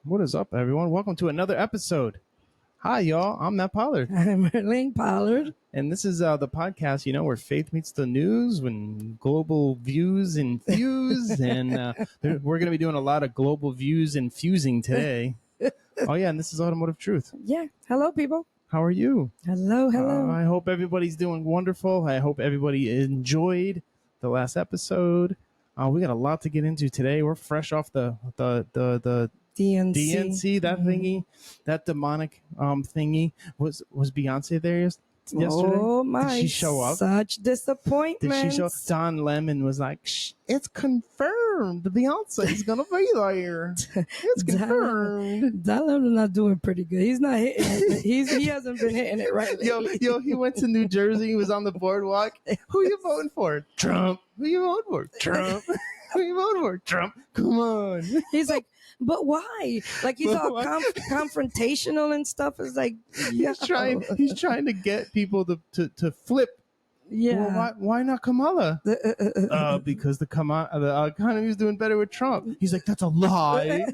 What is up, everyone? Welcome to another episode. Hi, y'all. I'm Matt Pollard. I'm Irlanne Pollard. And this is the podcast, where faith meets the news, when global views infuse. And we're going to be doing a lot of global views infusing today. Oh, yeah. And this is Automotive Truth. Yeah. Hello, people. How are you? Hello. I hope everybody's doing wonderful. I hope everybody enjoyed the last episode. We got a lot to get into today. We're fresh off the DNC, that thingy, that demonic thingy. Was Beyonce there yesterday? Oh my! Did she show up? Such disappointment. Did she show up? Don Lemon was like, "Shh, it's confirmed. Beyonce's gonna be there. It's confirmed." Don Lemon's not doing pretty good. He's not hitting it. He hasn't been hitting it right lately. Yo, he went to New Jersey. He was on the boardwalk. Who you voting for? Trump. Who you voting for? Trump. Who you voting for? Trump. Come on. He's like, but why? Like he's all confrontational and stuff. It's like he's trying to get people to flip. Yeah. Well, why not Kamala? Because the economy is doing better with Trump. He's like, that's a lie.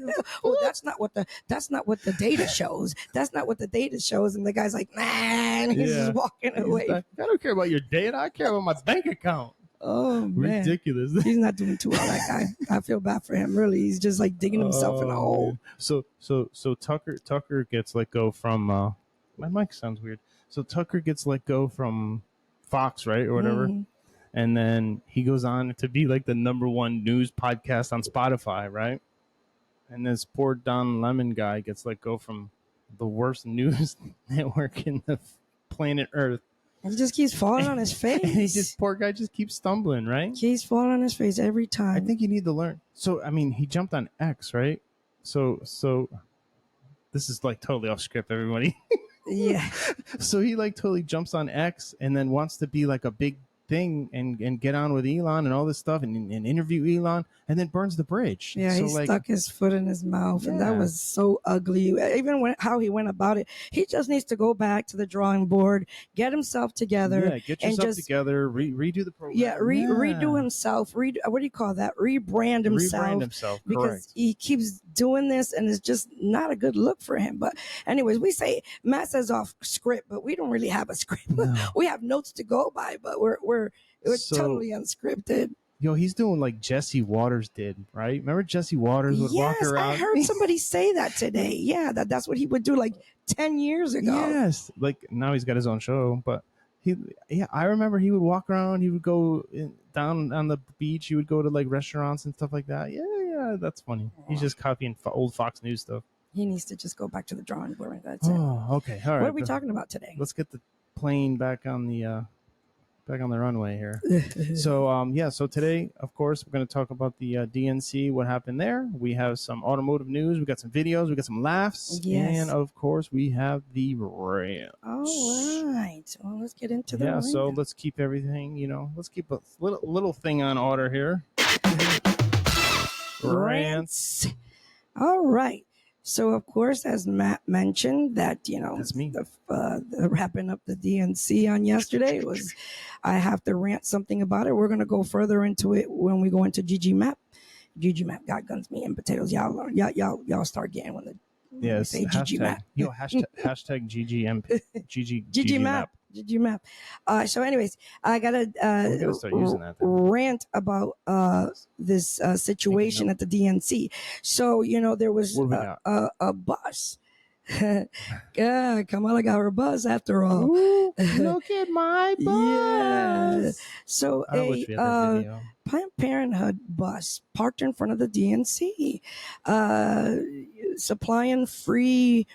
Well, that's not what the data shows. That's not what the data shows. And the guy's like, man, he's just walking away. Like, I don't care about your data. I care about my bank account. Oh man, ridiculous. He's not doing too well, that guy. I feel bad for him. Really, he's just like digging himself in a hole. So Tucker gets let go from. My mic sounds weird. So Tucker gets let go from Fox, right, or whatever, and then he goes on to be like the #1 news podcast on Spotify, right? And this poor Don Lemon guy gets let go from the worst news network in the planet Earth. He just keeps falling on his face. Poor guy just keeps stumbling, right? He's falling on his face every time. I think you need to learn. So, I mean, he jumped on X, right? So this is like totally off script, everybody. Yeah. So he like totally jumps on X and then wants to be like a big thing and get on with Elon and all this stuff and interview Elon and then burns the bridge. Yeah, so he stuck his foot in his mouth and that was so ugly. Even how he went about it, he just needs to go back to the drawing board, get himself together. Yeah, get yourself together, redo the program. Yeah, redo himself. What do you call that? Rebrand himself. Because correct. He keeps doing this and it's just not a good look for him. But anyways, Matt says off script, but we don't really have a script. No. We have notes to go by, but we're totally unscripted. Yo, he's doing like Jesse Waters did, right? Remember Jesse Waters would walk around? I heard somebody say that today. Yeah, that's what he would do like 10 years ago. Yes, like now he's got his own show, but I remember he would walk around. He would go down on the beach. He would go to like restaurants and stuff like that. Yeah, that's funny. He's just copying old Fox News stuff. He needs to just go back to the drawing board. That's it. Oh, okay, all right. What are we talking about today? Let's get the plane back on the runway here. So today, of course, we're going to talk about the DNC, what happened there. We have some automotive news. We got some videos. We got some laughs. Yes. And, of course, we have the rant. All right. Well, let's get into the rant. Yeah, so let's keep everything, let's keep a little thing on order here. Rants. All right. So, of course, as Matt mentioned, that, that's me. The wrapping up the DNC on yesterday was, I have to rant something about it. We're going to go further into it when we go into GG Map. GG Map got guns, meat, and potatoes. Y'all learn. Y'all start getting when the say GG Map. Yo, hashtag GG Map. GG Map. So, anyways, I gotta start using that rant about this situation at the DNC. So, there was a bus. Kamala got her bus after all. Ooh, look at my bus. Yeah. So a Planned Parenthood bus parked in front of the DNC, supplying free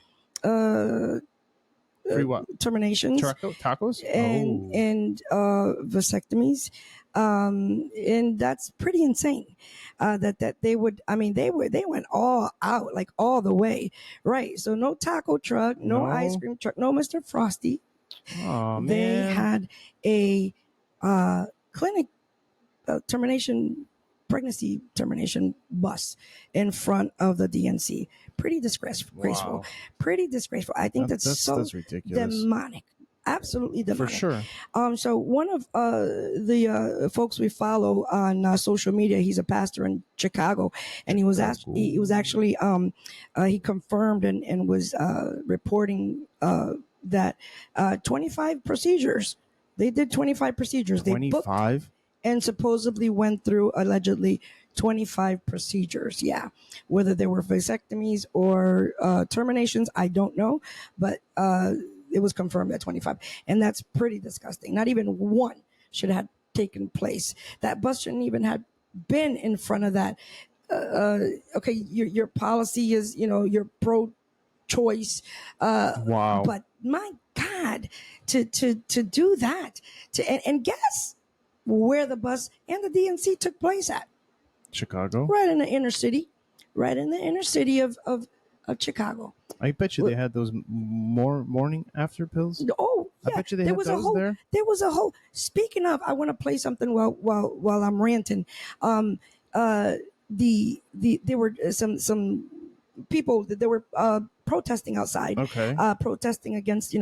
what? Terminations, tacos, and vasectomies, and that's pretty insane. That they would, they went all out, like all the way, right? So no taco truck, no ice cream truck, no Mr. Frosty. Oh man! They had a clinic pregnancy termination bus in front of the DNC. Pretty disgraceful. Wow. Pretty disgraceful. I think that's so ridiculous. demonic. absolutely demonic. For sure. So one of the folks we follow on social media, he's a pastor in Chicago, and he was actually he confirmed and was reporting that 25 procedures. They did 25 procedures. They booked 25? and supposedly went through allegedly 25 procedures. Yeah. Whether they were vasectomies or terminations, I don't know. But it was confirmed at 25. And that's pretty disgusting. Not even one should have taken place. That bus shouldn't even have been in front of that. Okay, your policy is, you're pro-choice. Wow. But my God, to do that, and guess where the bus and the DNC took place at? Chicago? Right in the inner city. Right in the inner city of Chicago. I bet you they had those morning after pills. Oh, yeah. I bet you they had those there. There was a whole. Speaking of, I want to play something while I'm ranting. There were some people that they were protesting outside. Okay. Protesting against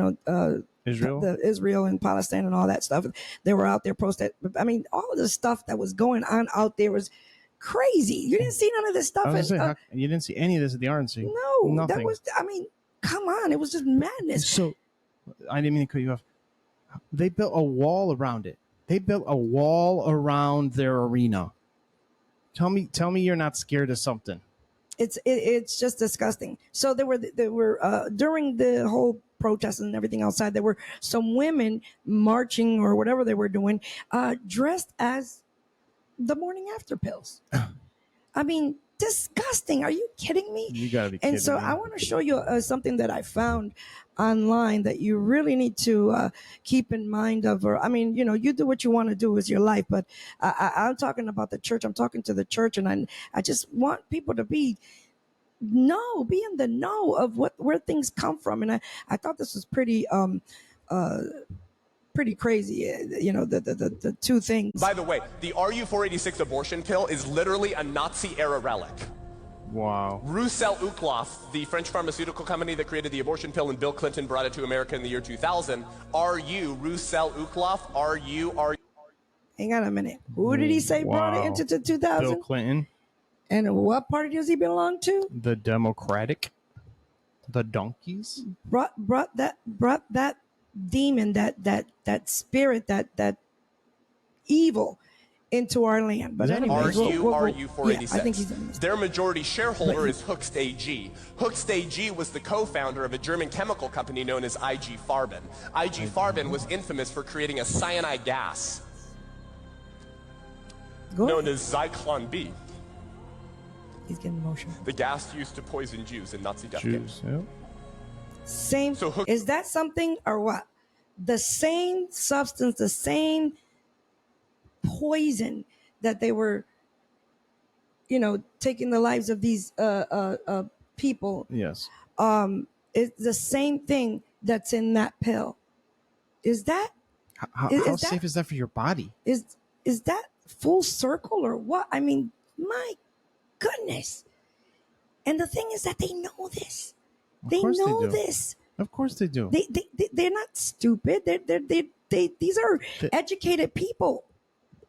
Israel? the Israel and Palestine and all that stuff. They were out there protesting. I mean, all of the stuff that was going on out there was crazy. You didn't see none of this stuff. You didn't see any of this at the RNC? No, nothing. That was. I mean, come on, it was just madness. So, I didn't mean to cut you off. They built a wall around it. They built a wall around their arena. Tell me, you're not scared of something. It's just disgusting. So there were during the whole protests and everything outside, there were some women marching or whatever they were doing, dressed as the morning after pills. I mean, disgusting. Are you kidding me? You gotta be kidding me. And so I want to show you something that I found online that you really need to keep in mind of. Or I mean, you do what you want to do with your life, but I'm talking about the church. I'm talking to the church, and I just want people to be in the know of where things come from. And I thought this was pretty pretty crazy, the two things. By the way, the RU-486 abortion pill is literally a Nazi-era relic. Wow. Roussel Uclof, the French pharmaceutical company that created the abortion pill and Bill Clinton brought it to America in the year 2000, Roussel Uclof, Hang on a minute. Who did he say brought it into 2000? Bill Clinton. And what party does he belong to? The Democratic. The donkeys. Brought that demon, that spirit, that evil into our land. But anyways, RU-486. I think he's in this. Their majority shareholder is Hoechst AG. Hoechst AG was the co-founder of a German chemical company known as IG Farben. IG Farben was infamous for creating a cyanide gas known as Zyklon B. He's getting emotional. The gas used to poison Jews in Nazi death camps. Yep. Same. So is that something or what? The same substance, the same poison that they were, taking the lives of these people. Yes. It's the same thing that's in that pill. Is that how safe is that for your body? Is that full circle or what? I mean, my goodness. And the thing is that they know this. They know this. Of course they do. They're not stupid. These are educated people.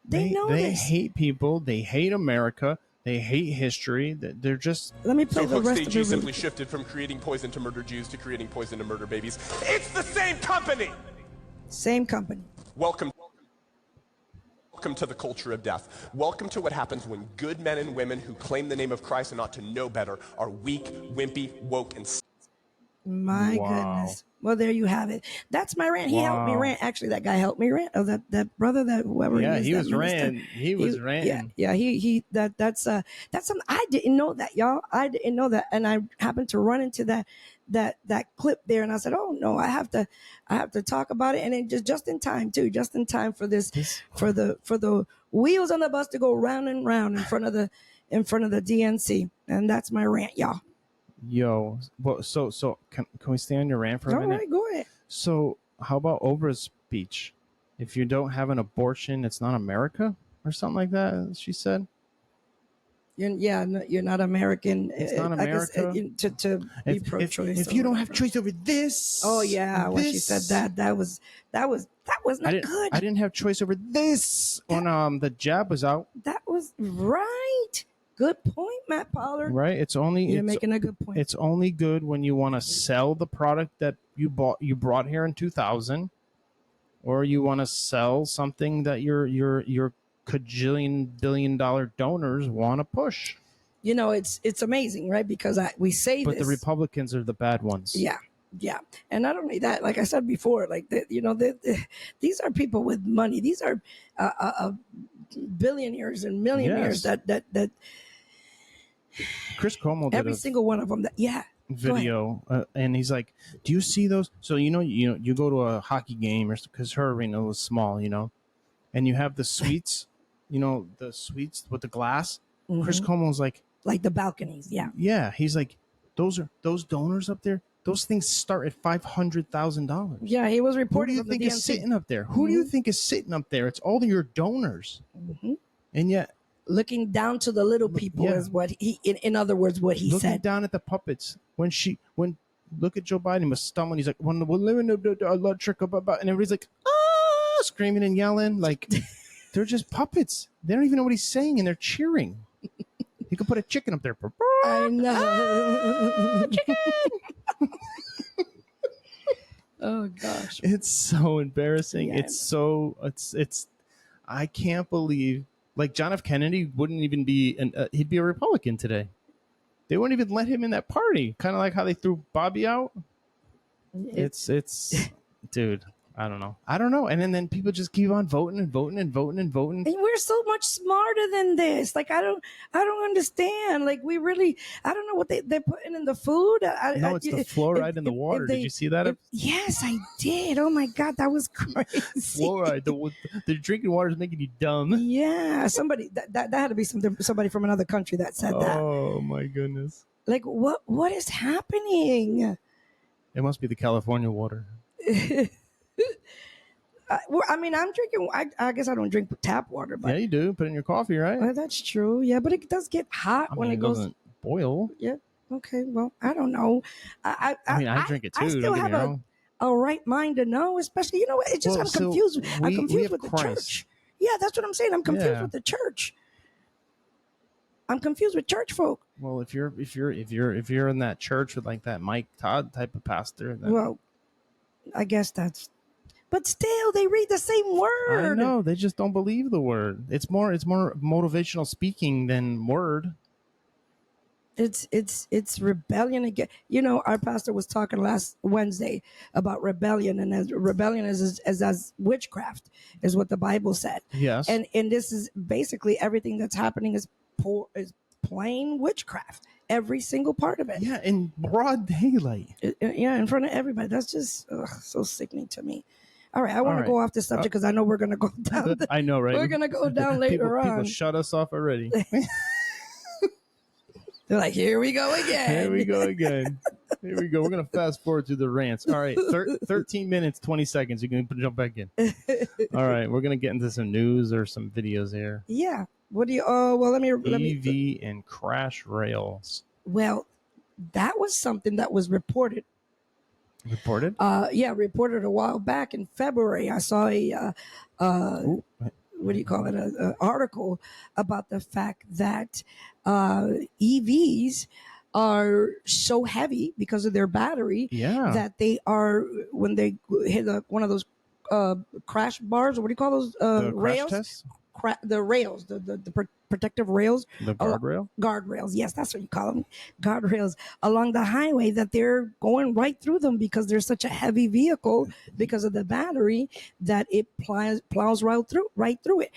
They know this. They hate people. They hate America. They hate history. They're just. Let me play the rest of it. Simply shifted from creating poison to murder Jews to creating poison to murder babies. It's the same company. Same company. Welcome to the culture of death. Welcome to what happens when good men and women who claim the name of Christ and ought to know better are weak, wimpy, woke, and. My goodness. Well, there you have it. That's my rant. He helped me rant. Actually, that guy helped me rant. Oh, that brother, that whoever. Yeah, he was ranting. He was ranting. Yeah. That's something I didn't know that, y'all. I didn't know that, and I happened to run into that clip there, and I said, "Oh no, I have to talk about it," and it just in time too, just in time for for the wheels on the bus to go round and round in front of the DNC, and that's my rant, y'all. Yo, well, so can we stay on your rant for a minute? All right, go ahead. So how about Oprah's speech? If you don't have an abortion, it's not America, or something like that. She said. You're not American. It's not I guess, America. to be pro-choice. If you don't have choice over this, oh yeah, when she said that was not good. I didn't have choice over this when the jab was out. That was right. Good point, Matt Pollard. Right. You're making a good point. It's only good when you want to sell the product that you brought here in 2000, or you want to sell something that your cajillion billion-dollar donors want to push. It's amazing, right? Because we say but this, the Republicans are the bad ones. Yeah. And not only that, like I said before, like these are people with money. These are billionaires and millionaires. Yes. that Chris Cuomo did every single one of them. Video, and he's like, "Do you see those?" So you go to a hockey game, or because her arena was small, and you have the suites, the suites with the glass. Mm-hmm. Chris Cuomo's like the balconies, yeah. He's like, those donors up there. Those things start at $500,000. Yeah, he was reporting. Who do you think is sitting up there? Who do you think is sitting up there? It's all your donors, and yet. Looking down to the little people is what he, in other words, what he looking said. Down at the puppets. Look at Joe Biden was stumbling. He's like, we're living the electric, and everybody's like, screaming and yelling. Like, they're just puppets. They don't even know what he's saying, and they're cheering. You could put a chicken up there. I know. Chicken. Oh, gosh. It's so embarrassing. Yeah. It's I can't believe. Like John F. Kennedy wouldn't even be he'd be a Republican today. They wouldn't even let him in that party. Kind of like how they threw Bobby out. It's dude. I don't know. And then people just keep on voting. And we're so much smarter than this. Like I don't understand. Like we really, I don't know what they're putting in the food. It's the fluoride in the water. Did you see that? Yes, I did. Oh my God, that was crazy. Fluoride. The drinking water is making you dumb. Yeah, somebody that had to be somebody from another country that said that. Oh my goodness. Like what is happening? It must be the California water. I mean, I'm drinking. I guess I don't drink tap water, but yeah, you do. Put it in your coffee, right? Well, that's true. Yeah, but it does get hot when it goes. Doesn't boil. Yeah. Okay. Well, I don't know. I drink it too. I still have a right mind to know, especially it's just I'm confused. I'm confused with the church. Yeah, that's what I'm saying. I'm confused with the church. I'm confused with church folk. Well, if you're in that church with like that Mike Todd type of pastor, then... well, I guess that's. But still, they read the same word. I know. They just don't believe the word. It's more motivational speaking than word. It's rebellion again. Our pastor was talking last Wednesday about rebellion, and as rebellion is as witchcraft, is what the Bible said. Yes. And this is basically everything that's happening is plain witchcraft. Every single part of it. Yeah, in broad daylight. In front of everybody. That's just so sickening to me. All right, I want to go off this subject because I know we're going to go down. I know, right? We're going to go down later on. People shut us off already. They're like, here we go again. Here we go. We're going to fast forward to the rants. All right, 13 minutes, 20 seconds. You can jump back in. All right, we're going to get into some news or some videos here. Yeah. What do you? Well, let me. EV and crash rails. Well, that was something that was reported. Reported? Reported a while back in February. I saw a what do you call it? An article about the fact that EVs are so heavy because of their battery that they are, when they hit one of those crash bars, or what do you call those rails? The rails, the protective rails. The guardrail? Guardrails, yes, that's what you call them. Guardrails along the highway, that they're going right through them because they're such a heavy vehicle because of the battery that it plows right through it.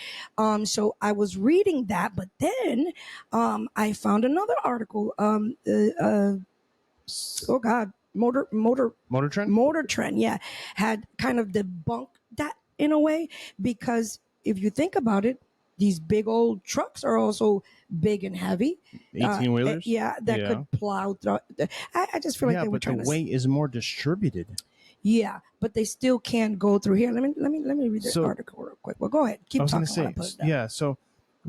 So I was reading that, but then I found another article. Motor Trend, had kind of debunked that in a way, because if you think about it, these big old trucks are also big and heavy. 18-wheelers? That could plow through. I just feel like they were trying to... Yeah, but the weight is more distributed. Yeah, but they still can go through here. Let me read the article real quick. Well, go ahead. Keep talking. So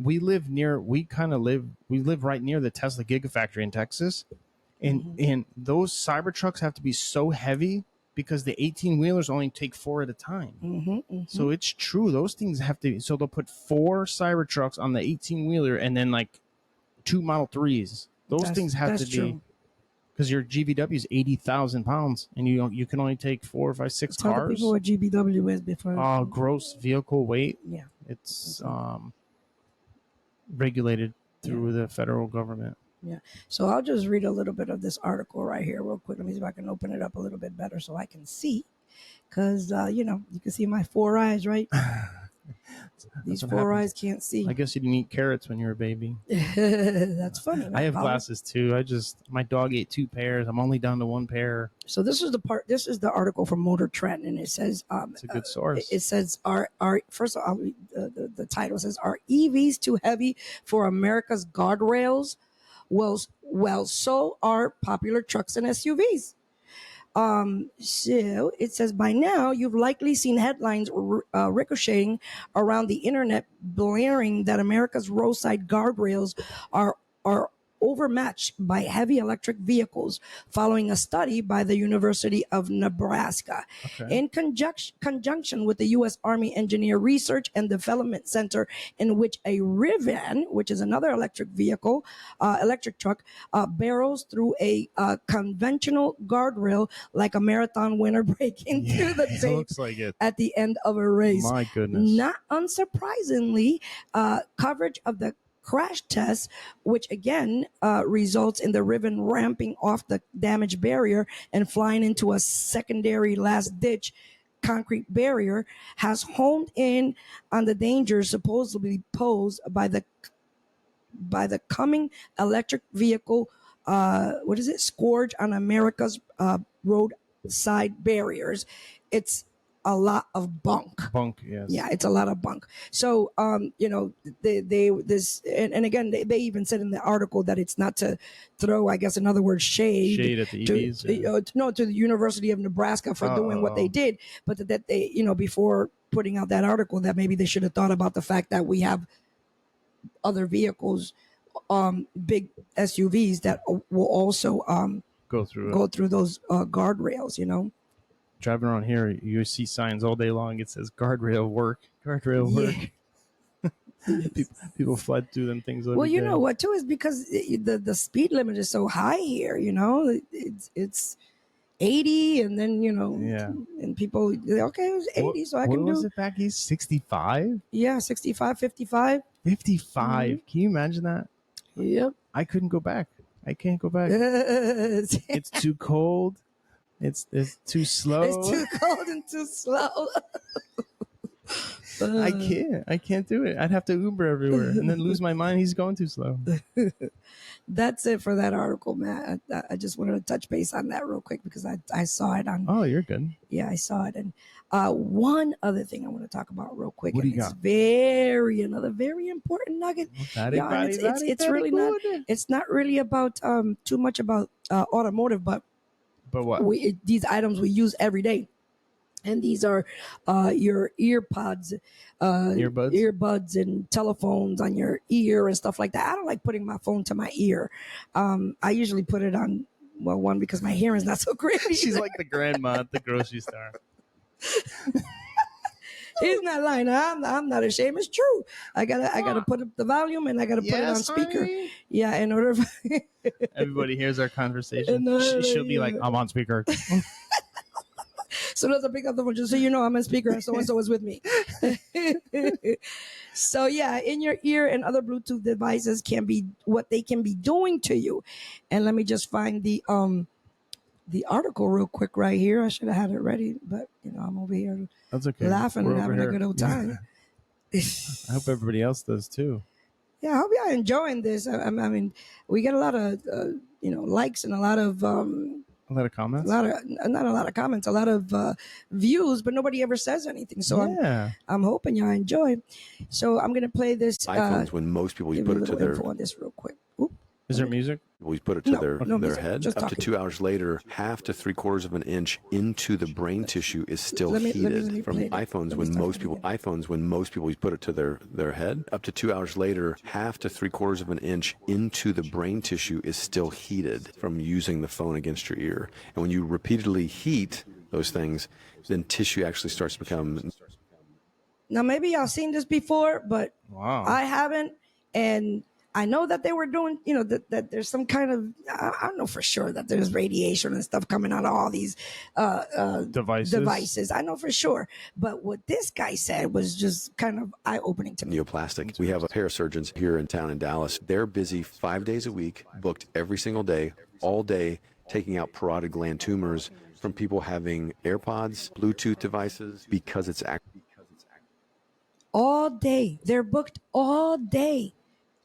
we live right near the Tesla Gigafactory in Texas, and those Cybertrucks have to be so heavy because the 18-wheelers only take 4 at a time. So it's true, those things have to. So they'll put 4 Cybertrucks on the 18-wheeler and then like 2 Model 3s. Those things have to be, because your GVW is 80,000 pounds, and you can only take 4, 5, 6 Tell cars. the people what GVW is before. Gross vehicle weight. Yeah, it's regulated through the federal government. Yeah. So I'll just read a little bit of this article right here real quick. Let me see if I can open it up a little bit better so I can see. Because, you can see my 4 eyes, right? These 4 eyes can't see. I guess you didn't eat carrots when you were a baby. That's funny. I have glasses too. My dog ate 2 pairs. I'm only down to 1 pair. So this is the article from Motor Trend, and it says it's a good source. It says first of all, the title says, "Are EVs too heavy for America's guardrails?" Well, so are popular trucks and SUVs. So it says, by now you've likely seen headlines ricocheting around the internet blaring that America's roadside guardrails are overmatched by heavy electric vehicles, following a study by the University of Nebraska. Okay. In conjunction with the U.S. Army Engineer Research and Development Center, in which a Rivian, which is another electric vehicle, electric truck, barrels through a conventional guardrail like a marathon winner breaking through the tape looks like it. At the end of a race. My goodness. Not unsurprisingly, coverage of the crash test, which again results in the Rivian ramping off the damaged barrier and flying into a secondary last-ditch concrete barrier, has honed in on the dangers supposedly posed by the coming electric vehicle. Scourge on America's roadside barriers. It's a lot of bunk. Yes. Yeah, it's a lot of bunk. So, and again, they even said in the article that it's not to throw, I guess, in other words, shade at the EVs. to the University of Nebraska for doing what they did, but that they, before putting out that article, that maybe they should have thought about the fact that we have other vehicles, big SUVs that will also go through those guardrails. Driving around here, you see signs all day long. It says guardrail work. People flood through them things. Well, you know what too is because the speed limit is so high here. It's 80, and then and people okay, it was 80, so I can do. What was it back east? 65. Yeah, 65, 55. 55. Mm-hmm. Can you imagine that? Yep. I couldn't go back. I can't go back. It's too cold. It's too slow. It's too cold and too slow. I can't do it. I'd have to Uber everywhere and then lose my mind. He's going too slow. That's it for that article, Matt. I just wanted to touch base on that real quick because I saw it on. Oh, you're good. Yeah, I saw it. And one other thing I want to talk about real quick. What do you got? Another very important nugget. It's really not. It's not really about too much about automotive, but what? These items we use every day. And these are your earbuds and telephones on your ear and stuff like that. I don't like putting my phone to my ear. I usually put it on, one, because my hearing's not so great. She's like the grandma at the grocery store. He's not lying. I'm not ashamed. It's true. I gotta put up the volume and I gotta put it on speaker. Honey. Yeah, in order. Everybody hears our conversation. She'll be like, "I'm on speaker." So as I pick up the phone, just so you know, I'm on speaker and so is with me. So yeah, in your ear and other Bluetooth devices can be what they can be doing to you. And let me just find the article real quick right here. I should have had it ready, but I'm over here laughing and having a good old time. I hope everybody else does too. Yeah, I hope y'all enjoying this. I mean, we get a lot of likes and a lot of comments. Not a lot of comments, a lot of views, but nobody ever says anything. So I'm hoping y'all enjoy. So I'm gonna play this iPhones when most people you put it to their on this real quick. Oop. Is there music? We put it to their music, head. just Up to talking. 2 hours later, half to 3/4 of an inch into the brain tissue is still Let me heated. From play it. iPhones, Let me when start most it people we put it to their head. Up to 2 hours later, half to 3/4 of an inch into the brain tissue is still heated from using the phone against your ear. And when you repeatedly heat those things, then tissue actually starts to become. Now, maybe y'all seen this before, but Wow. I haven't. And I know that they were doing, that there's some kind of, I don't know for sure that there's radiation and stuff coming out of all these devices. I know for sure. But what this guy said was just kind of eye-opening to me. Neoplastic. We have a pair of surgeons here in town in Dallas. They're busy 5 days a week, booked every single day, all day, taking out parotid gland tumors from people having AirPods, Bluetooth devices, because it's All day. They're booked all day,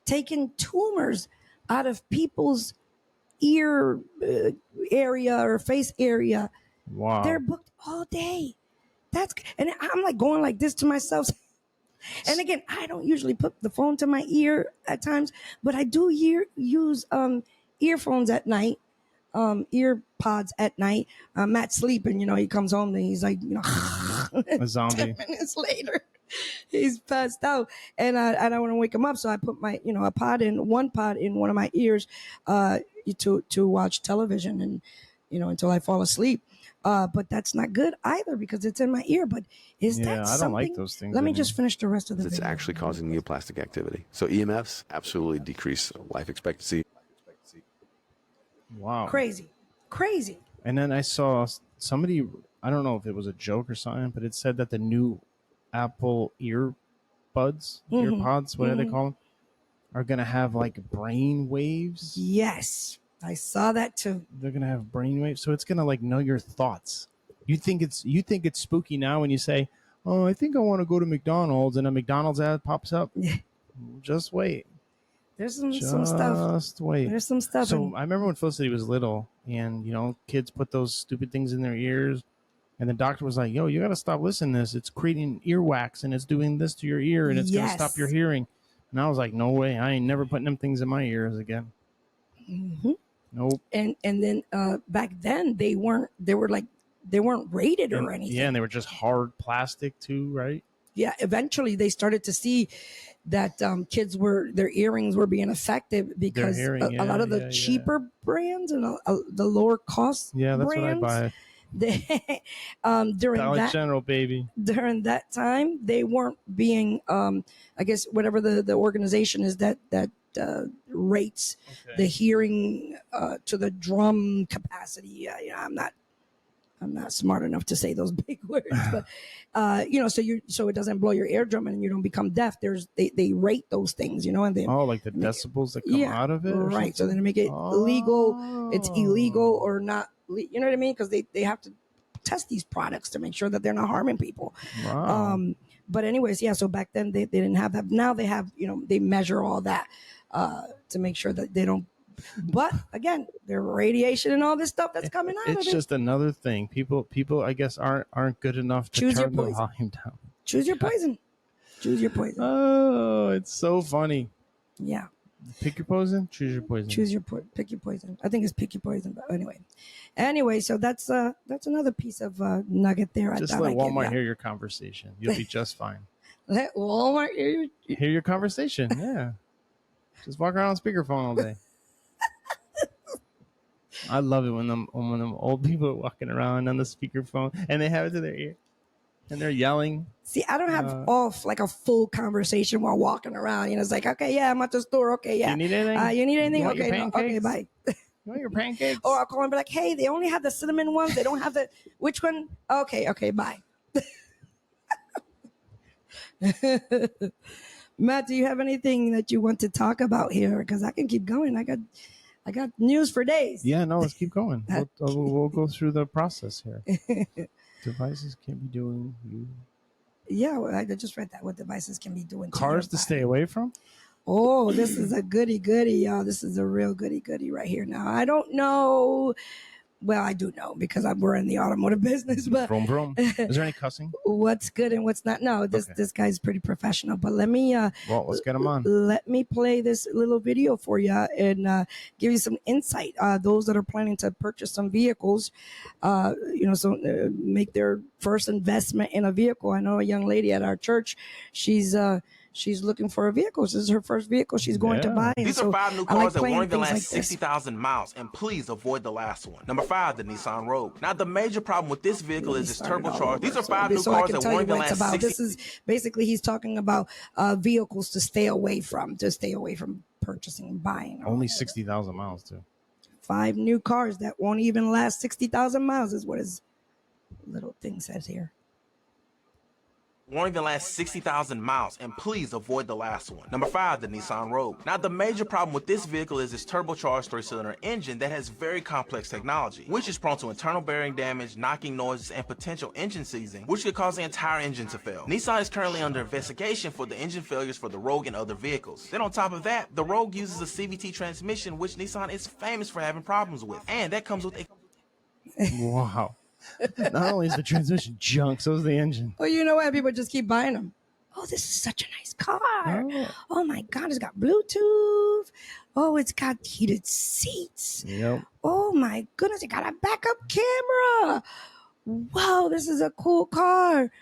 taking tumors out of people's ear area or face area. Wow. They're booked all day. And I'm like going like this to myself. And again, I don't usually put the phone to my ear at times, but I do use earphones at night, ear pods at night. Matt's sleeping, he comes home and he's like, a zombie. 10 minutes later, he's passed out, and I don't want to wake him up, so I put my one pod in one of my ears to watch television and until I fall asleep. But that's not good either because it's in my ear. But is that something? I don't like those things. Let me just finish the rest of the It's video. actually causing neoplastic activity. So EMFs absolutely decrease life expectancy. Wow. Crazy. And then I saw somebody, I don't know if it was a joke or something, but it said that the new Apple earpods, whatever they call them, are going to have like brain waves. Yes, I saw that too. They're going to have brain waves. So it's going to like know your thoughts. You think it's spooky now when you say, oh, I think I want to go to McDonald's, and a McDonald's ad pops up. Just wait. There's some stuff. Just wait. There's some stuff. So I remember when Felicity was little and, kids put those stupid things in their ears. And the doctor was like, yo, you got to stop listening to this. It's creating earwax and it's doing this to your ear and it's going to stop your hearing. And I was like, no way. I ain't never putting them things in my ears again. Mm-hmm. Nope. And then back then they weren't rated or anything. Yeah, and they were just hard plastic too, right? Yeah, eventually they started to see that their earrings were being affected because a lot of the cheaper brands and the lower cost that's brands, what I buy. During Dollar General, baby. During that time, they weren't being, I guess, whatever the organization is that rates the hearing to the drum capacity. I'm not smart enough to say those big words, but so it doesn't blow your eardrum and you don't become deaf. They rate those things, and they like the decibels that come out of it, right? So they make it illegal. It's illegal or not. You know what I mean? Because they have to test these products to make sure that they're not harming people. Wow. But anyways, so back then they didn't have that. Now they have, they measure all that to make sure that they don't. But again, their radiation and all this stuff that's coming out of it. It's just another thing. People, I guess, aren't good enough to turn the volume down. Choose your poison. Choose your poison. Oh, it's so funny. Yeah. Pick your poison. Choose your poison. Pick your poison. I think it's pick your poison. But anyway, so that's another piece of nugget there. Just let Walmart hear your conversation. You'll be just fine. Let Walmart hear your conversation. Yeah. Just walk around on speakerphone all day. I love it when them old people are walking around on the speakerphone and they have it to their ear and they're yelling. See, I don't have off like a full conversation while walking around. It's like, okay, yeah, I'm at the store. Okay, yeah. You need anything? You need anything? Okay, no, okay, bye. You want your pancakes? Or I'll call and be like, hey, they only have the cinnamon ones. They don't have which one? Okay, bye. Matt, do you have anything that you want to talk about here? Because I can keep going. I got news for days. Yeah, no, let's keep going. We'll go through the process here. Devices can be doing you. Yeah, I just read that. What devices can be doing. Cars to stay away from? Oh, this is a goody, y'all. This is a real goody right here. Now, I don't know well, I do know because we're in the automotive business, but Vroom, vroom. Is there any cussing? what's good and what's not? No, this guy's pretty professional. But let me Well, let's get him on. let me play this little video for you and give you some insight. Those that are planning to purchase some vehicles, make their first investment in a vehicle. I know a young lady at our church. She's looking for a vehicle. This is her first vehicle she's going to buy. These are 5 new cars that won't even last 60,000 miles, and please avoid the last one. Number 5, the Nissan Rogue. Now, the major problem with this vehicle is its turbocharged. These are 5 new cars that won't even last 60. This is basically he's talking about vehicles to stay away from purchasing and buying. Only 60,000 miles too. 5 new cars that won't even last 60,000 miles is what his little thing says here. Won't even last 60,000 miles, and please avoid the last one. Number 5, the Nissan Rogue. Now, the major problem with this vehicle is its turbocharged 3-cylinder engine that has very complex technology, which is prone to internal bearing damage, knocking noises, and potential engine seizing, which could cause the entire engine to fail. Nissan is currently under investigation for the engine failures for the Rogue and other vehicles. Then on top of that, the Rogue uses a CVT transmission, which Nissan is famous for having problems with, and that comes with a... Wow. Not only is the transmission junk, so is the engine. Well, you know what? People just keep buying them. Oh, this is such a nice car. Oh my God, it's got Bluetooth. Oh, it's got heated seats. Yep. Oh my goodness, it got a backup camera. Wow, this is a cool car.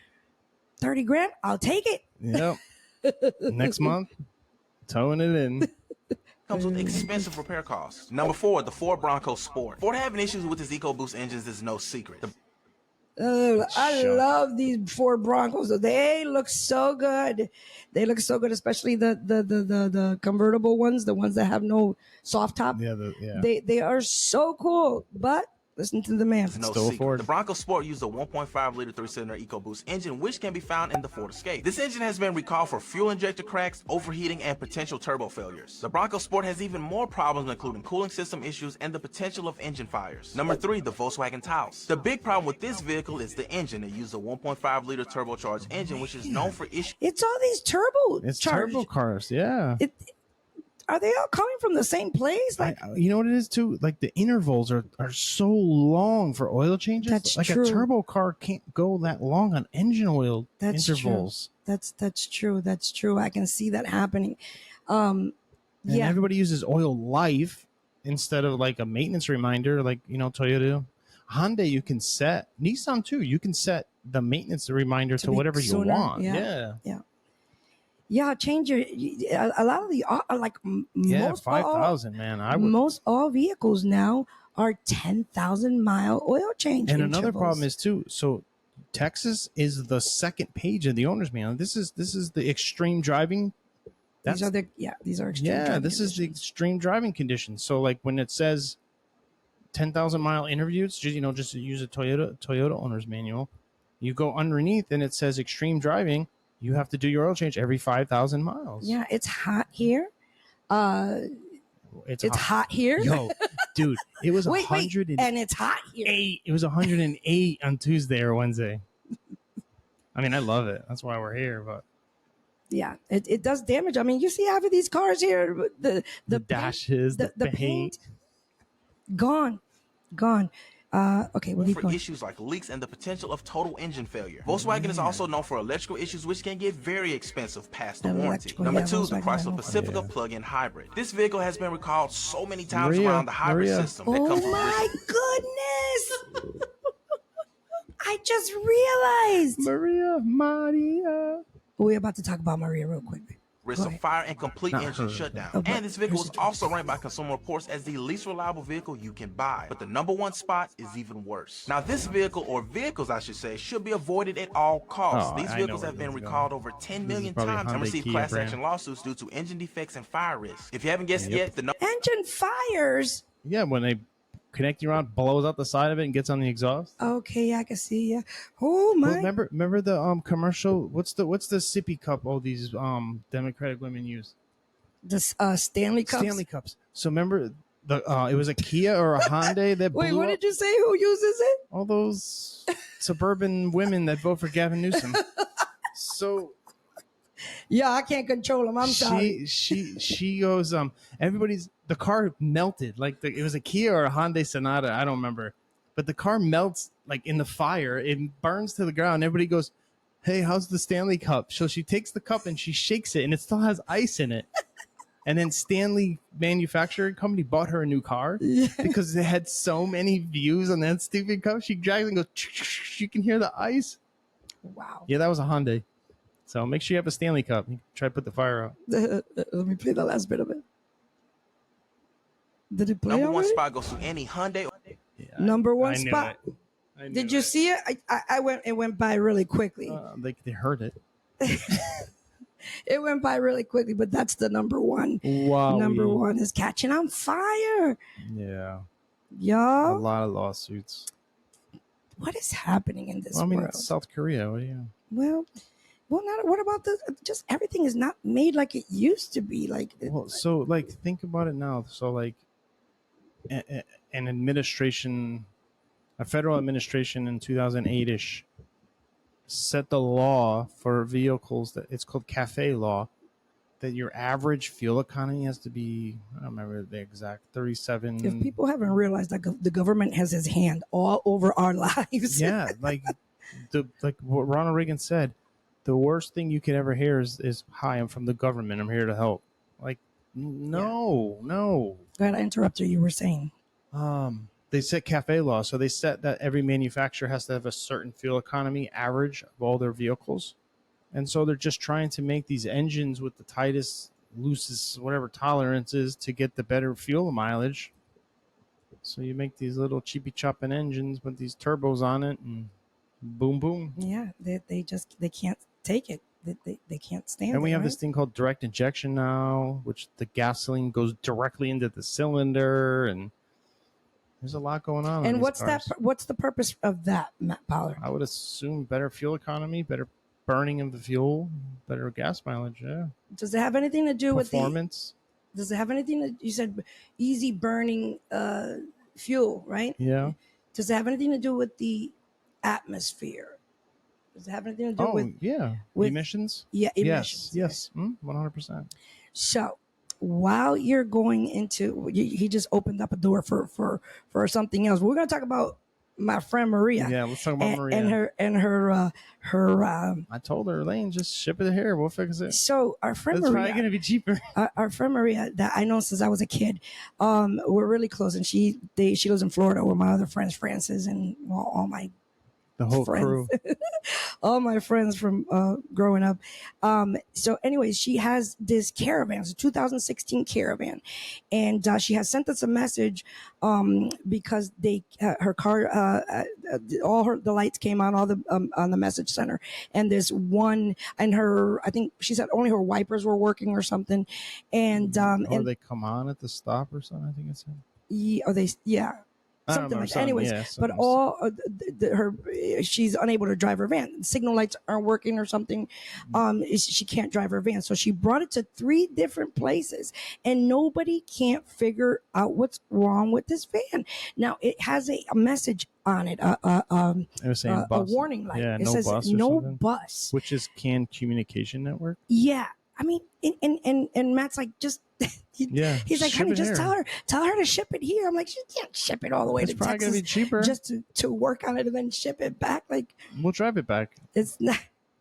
30 grand, I'll take it. Yep. Next month, towing it in. Comes with expensive repair costs. Number 4, the Ford Bronco Sport. Ford having issues with its EcoBoost engines is no secret. I love these Ford Broncos. They look so good. They look so good, especially the convertible ones, the ones that have no soft top. Yeah. They are so cool. But listen to the man. No secret. The Bronco Sport used a 1.5-liter 3-cylinder EcoBoost engine, which can be found in the Ford Escape. This engine has been recalled for fuel injector cracks, overheating, and potential turbo failures. The Bronco Sport has even more problems, including cooling system issues and the potential of engine fires. Number 3, the Volkswagen Taos. The big problem with this vehicle is the engine. It uses a 1.5-liter turbocharged engine, which is known for issues. It's all these turbo cars, yeah. Are they all coming from the same place? You know what it is too? Like the intervals are so long for oil changes. That's like true. A turbo car can't go that long on engine oil intervals. True. That's true. That's true. I can see that happening. And everybody uses oil life instead of like a maintenance reminder, like Toyota. Honda, you can set. Nissan too. You can set the maintenance reminder to whatever you want. Yeah, change your. A lot of the most 5,000, man. Most all vehicles now are 10,000-mile oil change. And another problem is too. So, Texas is the second page of the owner's manual. This is the extreme driving. These are extreme. Yeah, this is the extreme driving conditions. So, like when it says 10,000-mile interviews, just use a Toyota owner's manual. You go underneath and it says extreme driving. You have to do your oil change every 5,000 miles. Yeah, it's hot here. It's hot here. Yo, dude, it was 100 and it's hot here. It was 108 on Tuesday or Wednesday. I mean, I love it. That's why we're here. But yeah, it does damage. I mean, you see half of these cars here, the dashes, the paint, gone. Okay, we'll for issues like leaks and the potential of total engine failure. Volkswagen is also known for electrical issues which can get very expensive past the warranty. Number 2, the Chrysler Pacifica plug-in hybrid. This vehicle has been recalled so many times around the hybrid system. That comes oh my goodness! I just realized. Maria. We're about to talk about Maria real quick. Risk of fire and complete engine shutdown. And this vehicle is also ranked by Consumer Reports as the least reliable vehicle you can buy. But the number 1 spot is even worse. Now, this vehicle, or vehicles I should say, should be avoided at all costs. These vehicles have been recalled over 10 million times and received class action lawsuits due to engine defects and fire risk. If you haven't guessed yet, the engine fires. Yeah, when they connect you around, blows out the side of it and gets on the exhaust. Okay, I can see. Yeah. Oh my. Well, remember the commercial? What's the sippy cup all these Democratic women use? The Stanley Cups. Stanley Cups. So remember it was a Kia or a Hyundai that wait, what did you say? Who uses it? All those suburban women that vote for Gavin Newsom. So yeah, I can't control them. I'm sorry. She goes, the car melted. Like it was a Kia or a Hyundai Sonata. I don't remember. but the car melts like in the fire. It burns to the ground. Everybody goes, "Hey, how's the Stanley Cup?" So she takes the cup and she shakes it, and it still has ice in it. And then Stanley Manufacturing Company bought her a new car because it had so many views on that stupid cup. She drags and goes, you can hear the ice. Wow. Yeah, that was a Hyundai. So make sure you have a Stanley Cup. You try to put the fire out. Let me play the last bit of it. Did it play Number one already? spot goes to any Hyundai. Yeah, Number one I knew spot. it. Did you see it? I went. It went by really quickly. They heard it. It went by really quickly, but that's the number one. Wow. Number one is catching on fire. Yeah. A Y'all, lot of lawsuits. what is happening in this Well, I mean, world? it's South Korea. What do you? Well, not. What about the? Just everything is not made like it used to be. Like, Well, so like think about it now. So like an administration, a federal administration in 2008ish set the law for vehicles that it's called CAFE law, that your average fuel economy has to be, I don't remember the exact 37. if people haven't realized that the government has his hand all over our lives. Yeah, like what Ronald Reagan said, the worst thing you could ever hear is "Hi, I'm from the government. I'm here to help." Like, no. Go ahead, I interrupted you. You were saying. They set CAFE law, so they set that every manufacturer has to have a certain fuel economy average of all their vehicles, and so they're just trying to make these engines with the tightest, loosest, whatever tolerances to get the better fuel mileage. So you make these little cheapy chopping engines with these turbos on it, and boom, boom. Yeah, they can't take it. They can't stand it. And we have right? this thing called direct injection now, which the gasoline goes directly into the cylinder, and there's a lot going on. And these what's cars. that? What's the purpose of that, Matt Pollard? I would assume better fuel economy, better burning of the fuel, better gas mileage. Yeah. Does it have anything to do with performance? Does it have anything that you said easy burning fuel, right? Yeah. Does it have anything to do with the atmosphere? Does it have anything to do with emissions? Yeah, emissions. Yes. 100%. So while you're going into, he just opened up a door for something else. We're going to talk about my friend Maria. Yeah, let's talk about Maria. And her. I told her, Elaine, just ship it here. We'll fix it. So our friend It's Maria, probably going to be cheaper. Our friend Maria, that I know since I was a kid, we're really close, and she lives in Florida with my other friends, Francis, and all my whole friends. crew. All my friends from growing up. So anyways, she has this caravan. It's a 2016 caravan. And she has sent us a message because her car, the lights came on the message center. And this one, and I think she said only her wipers were working or something. And or they come on at the stop or something, I think it's something like that. Anyways, but all she's unable to drive her van. The signal lights aren't working or something. She can't drive her van. So she brought it to 3 different places, and nobody can't figure out what's wrong with this van. Now it has a message on it, it was saying a warning light. Yeah, it no says bus or no something. bus, which is CAN Communication Network. Yeah, I mean, and Matt's like, just. He's like, honey, just tell her to ship it here. I'm like, she can't ship it all the way to probably Texas. gonna be cheaper just to work on it and then ship it back. Like, we'll drive it back. It's not.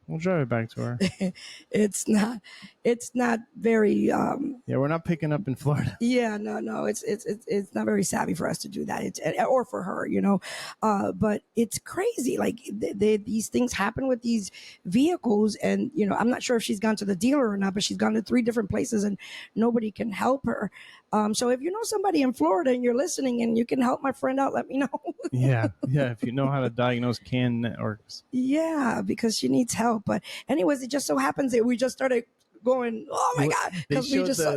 We'll drive it back to her. It's not very. Yeah, we're not picking up in Florida. Yeah, no. It's not very savvy for us to do that. Or for her, but it's crazy. Like these things happen with these vehicles, and I'm not sure if she's gone to the dealer or not, but she's gone to 3 different places and nobody can help her. So if you know somebody in Florida and you're listening and you can help my friend out, let me know. Yeah. If you know how to diagnose CAN networks. Yeah, because she needs help. But anyways, it just so happens that we just started going, oh my God, because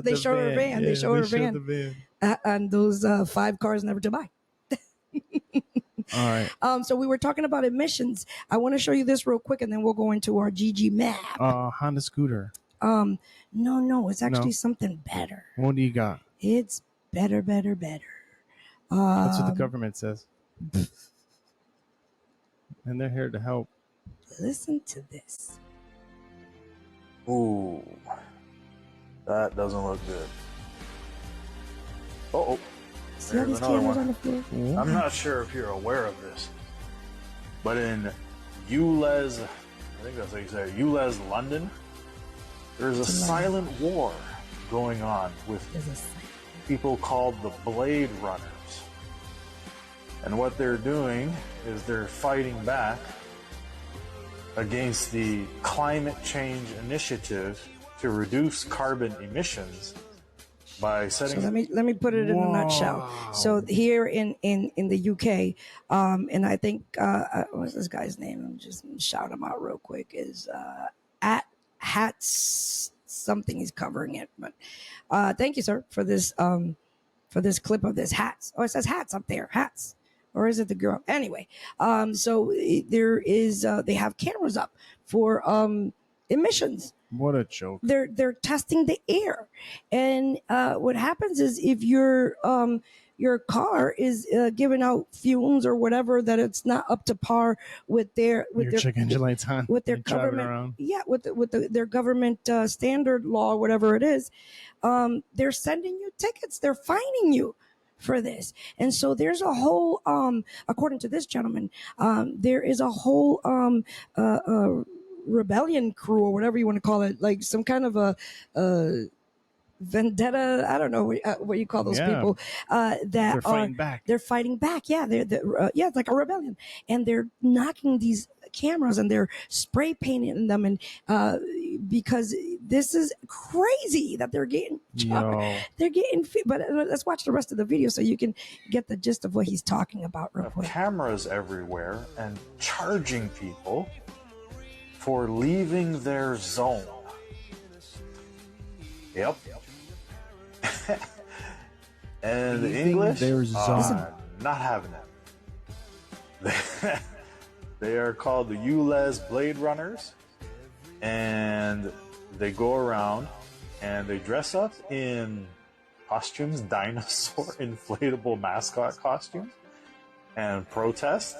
they showed her van. They showed her van. And those 5 cars never to buy. All right. So we were talking about emissions. I want to show you this real quick, and then we'll go into our GG map. Honda scooter. No, it's actually something better. What do you got? It's better. That's what the government says. And they're here to help. Listen to this. Ooh, that doesn't look good. Uh-oh. See all There's these another cameras one. on the floor? I'm not sure if you're aware of this, but in ULEZ, I think that's how you say it, ULEZ, London, there's a silent war going on with people called the Blade Runners. And what they're doing is they're fighting back against the climate change initiative to reduce carbon emissions by setting. So let me put it in a nutshell. So here in the UK, and I think what's this guy's name? Let me just shout him out real quick. Is at Hats something? He's covering it, but thank you, sir, for this clip of this hats. Oh, it says hats up there, hats. Or is it the girl? Anyway, so there is they have cameras up for emissions. What a joke. They're testing the air, and what happens is if your car is giving out fumes or whatever, that it's not up to par with their check engine lights on with their government, their government standard law, whatever it is, they're sending you tickets. They're fining you for this. And so there's a whole according to this gentleman, there is a whole rebellion crew or whatever you want to call it, like some kind of a vendetta. I don't know what you call those people. That they're fighting back. They're fighting back. Yeah, it's like a rebellion, and they're knocking these cameras and they're spray painting them, and because this is crazy that they're getting they're getting. But let's watch the rest of the video so you can get the gist of what he's talking about real quick. Cameras everywhere and charging people for leaving their zone. Yep. And the English not having it. They are called the ULEZ Blade Runners, and they go around and they dress up in costumes, dinosaur inflatable mascot costumes, and protest.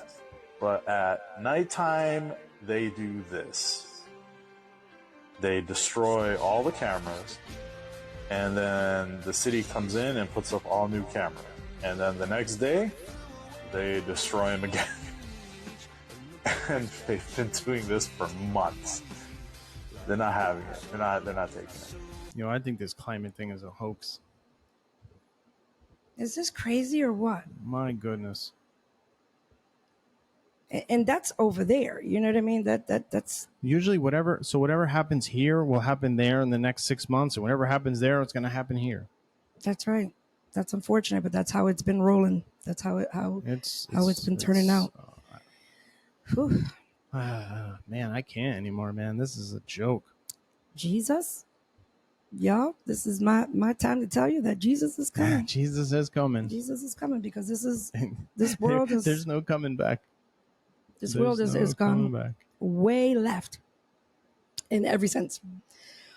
But at nighttime, they do this. They destroy all the cameras, and then the city comes in and puts up all new cameras. And then the next day, they destroy them again. And they've been doing this for months. They're not having it. They're not taking it. I think this climate thing is a hoax. Is this crazy or what? My goodness. And that's over there. You know what I mean? That's usually whatever happens here will happen there in the next 6 months, and whatever happens there, it's going to happen here. That's right. That's unfortunate, but that's how it's been rolling. That's how it's been turning out. Man, I can't anymore, man. This is a joke. Jesus, y'all, this is my time to tell you that Jesus is coming. Jesus is coming. Jesus is coming, because this world is. There's no coming back. This world is gone back. Way left in every sense.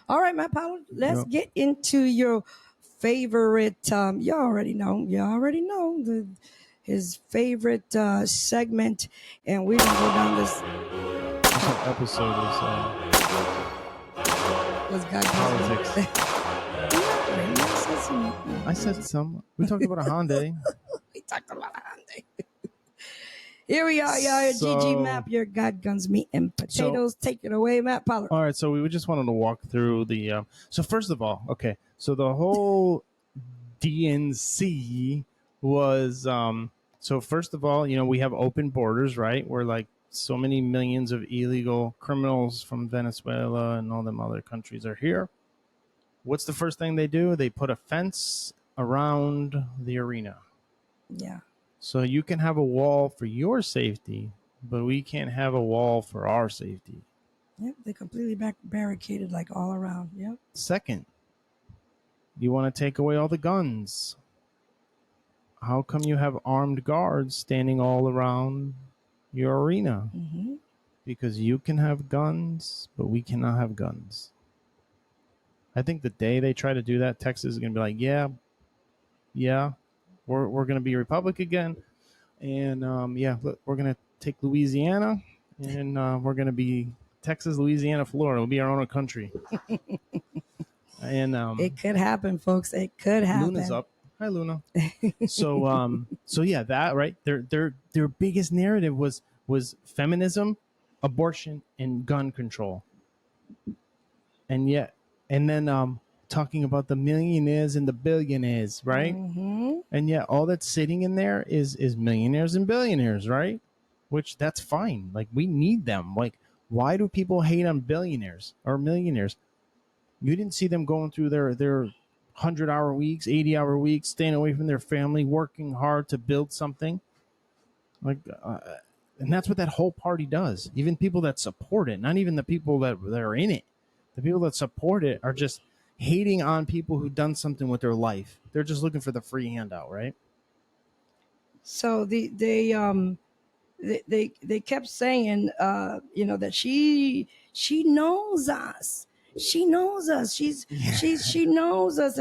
All right, Matt Powell, let's get into your favorite. You already know his favorite segment, and we're gonna go down this. This episode is politics. I said some. We talked about a Hyundai. We talked about a Hyundai. Here we are, y'all. GG Map, your God, guns, meat, and potatoes. Take it away, Matt Pollard. All right, so we just wanted to walk through the. So first of all, okay, so the whole DNC was. So first of all, we have open borders, right? Where like so many millions of illegal criminals from Venezuela and all them other countries are here. What's the first thing they do? They put a fence around the arena. Yeah. So you can have a wall for your safety, but we can't have a wall for our safety. Yep, they completely barricaded like all around. Yep. Second, you want to take away all the guns. How come you have armed guards standing all around your arena? Mm-hmm. Because you can have guns, but we cannot have guns. I think the day they try to do that, Texas is going to be like, yeah. We're going to be a republic again, and we're going to take Louisiana, and we're going to be Texas, Louisiana, Florida. We'll be our own country. And it could happen, folks. It could happen. Luna's up. Hi, Luna. So yeah, that right. Their biggest narrative was feminism, abortion, and gun control. And yet, and then talking about the millionaires and the billionaires, right? Mm-hmm. And yet, all that's sitting in there is millionaires and billionaires, right? Which that's fine. Like we need them. Like why do people hate on billionaires or millionaires? You didn't see them going through their 100-hour weeks, 80-hour weeks, staying away from their family, working hard to build something. Like, and that's what that whole party does. Even people that support it, not even the people that are in it, the people that support it are just hating on people who've done something with their life. They're just looking for the free handout, right? So they kept saying, that she knows us. She knows us. She knows us.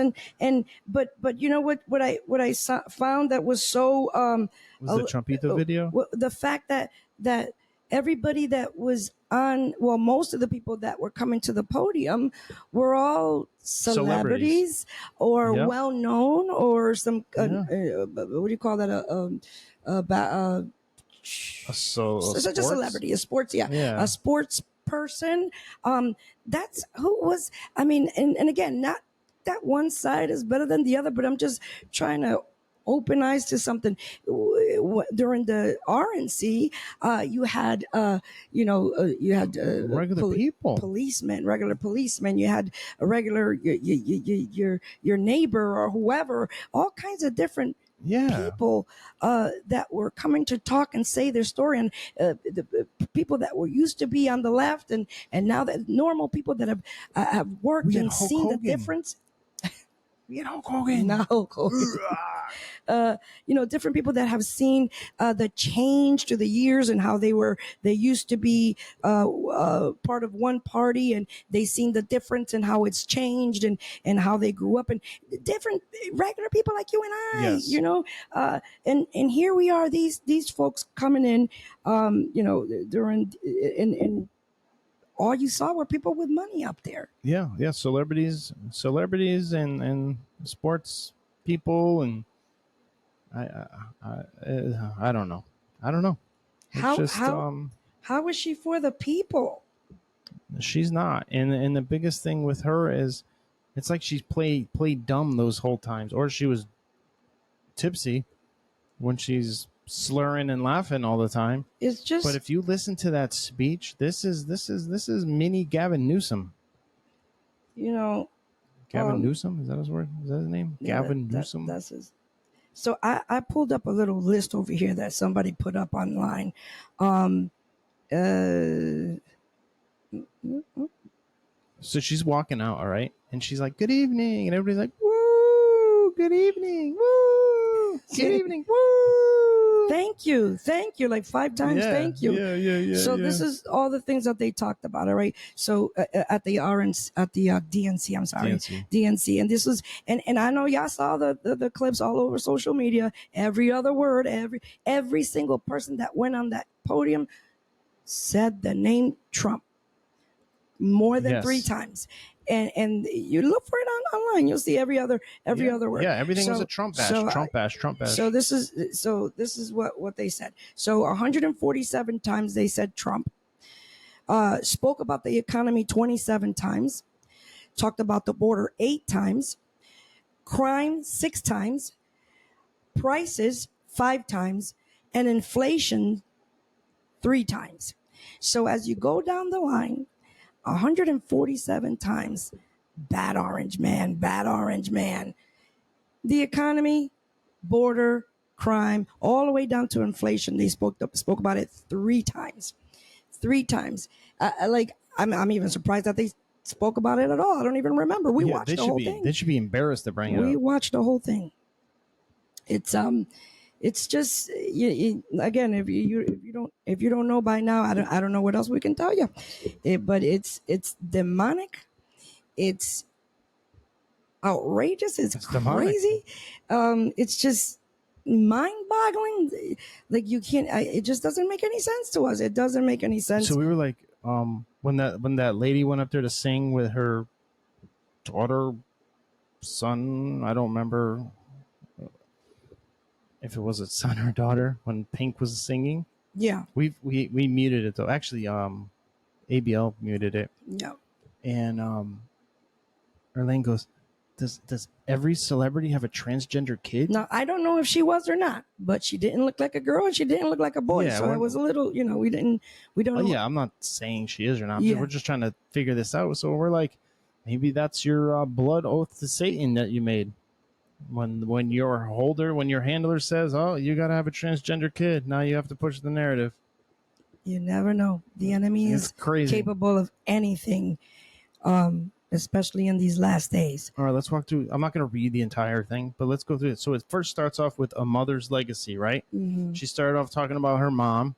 But you know what I found that was so Was the Trumpito video? The fact that everybody that was on, well, most of the people that were coming to the podium were all celebrities or Yep. well known or some Yeah. what do you call that, just a celebrity, a sports, a sports person. That's who was. I mean, and again, not that one side is better than the other, but I'm just trying to open eyes to something. During the RNC, you had regular people, regular policemen. You had a regular your neighbor or whoever, all kinds of different people that were coming to talk and say their story, and the people that were used to be on the left, and now that normal people that have worked and seen the difference. We had Hulk Hogan. No, Hulk Hogan. Different people that have seen the change to the years and how they used to be part of one party, and they seen the difference and how it's changed and how they grew up, and different regular people like you and I, yes. And here we are, these folks coming in, during and all you saw were people with money up there. Yeah, celebrities, and sports people, and I don't know. It's how is she for the people? She's not, and the biggest thing with her is, it's like she's played dumb those whole times, or she was tipsy when she's slurring and laughing all the time. It's just. But if you listen to that speech, this is mini Gavin Newsom. Gavin Newsom, is that his word? Is that his name? Yeah, Gavin Newsom. That's his. So I pulled up a little list over here that somebody put up online. So she's walking out, all right, and she's like, "Good evening," and everybody's like, "Woo! Good evening! Woo! Good evening! Woo! Thank you, like 5 times. Thank you. Yeah. So this is all the things that they talked about. All right. So at the DNC, I'm sorry, DNC, and this was, and I know y'all saw the clips all over social media. Every other word, every single person that went on that podium said the name Trump more than 3 times. And you look for it online, you'll see every other word. Yeah, everything was a Trump bash, Trump bash. So this is what they said. So 147 times they said Trump. Spoke about the economy 27 times. Talked about the border 8 times. Crime 6 times. Prices 5 times, and inflation 3 times. So as you go down the line, 147 times, bad orange man. The economy, border, crime, all the way down to inflation. They spoke about it 3 times. 3 times. I'm even surprised that they spoke about it at all. I don't even remember. We watched the whole thing. They should be embarrassed to bring it up. We watched the whole thing. It's just, again, if you don't know by now, I don't know what else we can tell you. But it's demonic. It's outrageous. It's crazy. It's just mind-boggling. Like you can't. It just doesn't make any sense to us. It doesn't make any sense. So we were like, when that lady went up there to sing with her daughter, son, I don't remember. if it was a son or daughter when Pink was singing. Yeah. We muted it though. Actually, ABL muted it. Yeah. And Irlanne goes, Does every celebrity have a transgender kid? Now, I don't know if she was or not, but she didn't look like a girl and she didn't look like a boy. Yeah, so it was a little, we don't know. Yeah, I'm not saying she is or not. Yeah. We're just trying to figure this out. So we're like, maybe that's your blood oath to Satan that you made. When your handler says, oh, you got to have a transgender kid, now you have to push the narrative. You never know. The enemy is crazy. Capable of anything, especially in these last days. All right, let's walk through. I'm not going to read the entire thing, but let's go through it. So it first starts off with a mother's legacy, right? Mm-hmm. She started off talking about her mom.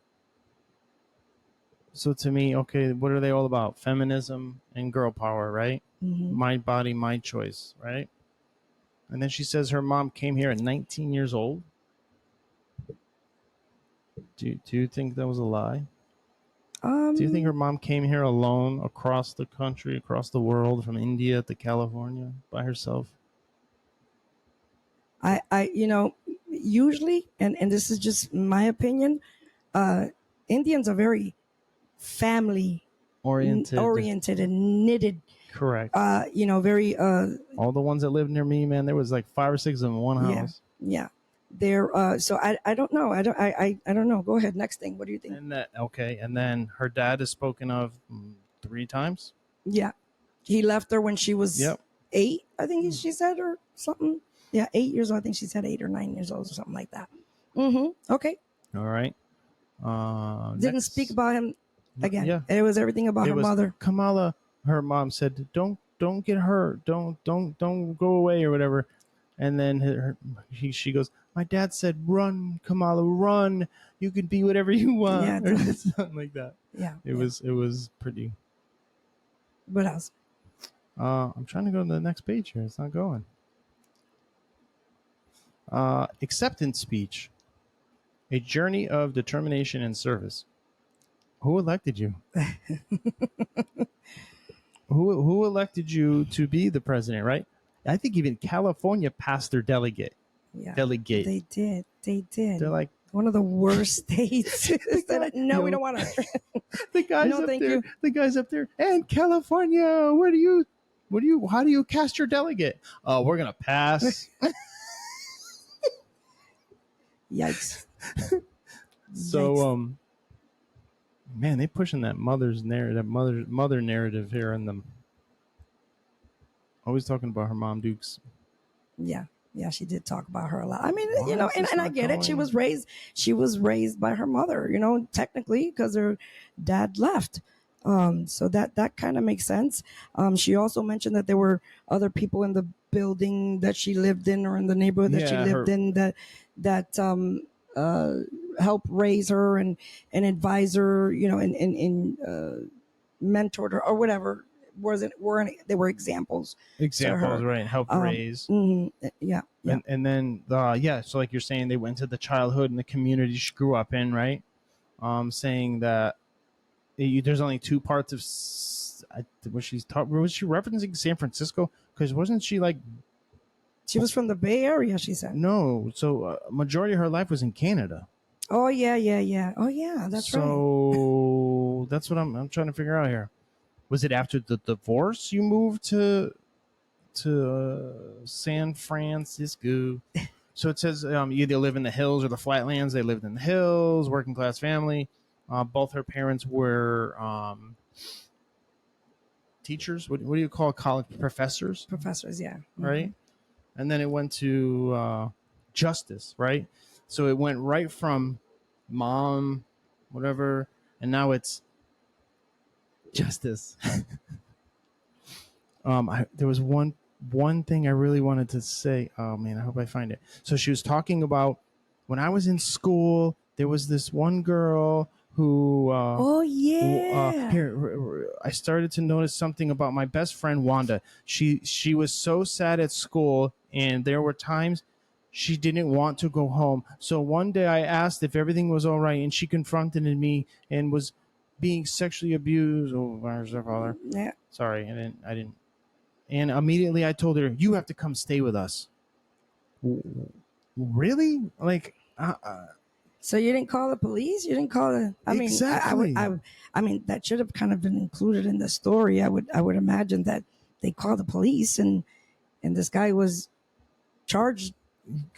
So to me, okay, what are they all about? Feminism and girl power, right? Mm-hmm. My body, my choice, right? And then she says her mom came here at 19 years old. Do you think that was a lie? Do you think her mom came here alone across the country, across the world, from India to California by herself? I usually, and this is just my opinion, Indians are very family oriented and knitted. Correct. Very. All the ones that lived near me, man, there was like 5 or 6 of them in one house. Yeah. They're so I don't know. I don't know. Go ahead. Next thing. What do you think? And then her dad is spoken of 3 times. Yeah. He left her when she was 8, I think she said, or something. Yeah, 8 years old. I think she said 8 or 9 years old or something like that. Mm-hmm. Okay. All right. Didn't speak about him again. Yeah. It was everything about her mother. Kamala, her mom said, don't get hurt. Don't go away or whatever. And then she goes, my dad said, run, Kamala, run. You can be whatever you want. Yeah, or something like that. Yeah. It was pretty. What else? I'm trying to go to the next page here. It's not going. Acceptance speech. A journey of determination and service. Who elected you? Who elected you to be the president, right? I think even California passed their delegate. Yeah, delegate. They did. They're like one of the worst states. No, we don't want to. The guys up there. The guys up there. And California, how do you cast your delegate? Oh, we're gonna pass. Yikes. So, man, they pushing that mother's narrative, mother narrative here in them. Always talking about her mom, Dukes. Yeah, she did talk about her a lot. I mean, and I get it. She was raised by her mother, technically, because her dad left. So that kind of makes sense. She also mentioned that there were other people in the building that she lived in or in the neighborhood that she lived in that helped raise her and advise her, and mentored her or whatever. They were examples, right? Help raise. Mm-hmm, yeah. And then so like you're saying, they went to the childhood and the community she grew up in, right? Saying that there's only 2 parts of was she referencing San Francisco? Because wasn't she like she was from the Bay Area? She said no. So majority of her life was in Canada. Oh yeah. Oh yeah, that's right. So that's what I'm trying to figure out here. Was it after the divorce you moved to San Francisco? So it says you either live in the hills or the flatlands. They lived in the hills, working class family. Both her parents were teachers. What do you call college professors? Professors, yeah. Right. Mm-hmm. And then it went to justice, right? So it went right from mom, whatever, and now it's justice. There was one thing I really wanted to say. Oh man, I hope I find it. So she was talking about when I was in school, there was this one girl who I started to notice something about my best friend Wanda. She was so sad at school, and there were times she didn't want to go home. So one day I asked if everything was all right, and she confronted me and was being sexually abused. Oh, where's her father? Yeah. Sorry, I didn't. And immediately I told her, "You have to come stay with us." Really? Like, So you didn't call the police? You didn't call the? I mean, Exactly. I mean, that should have kind of been included in the story. I would imagine that they called the police and this guy was charged.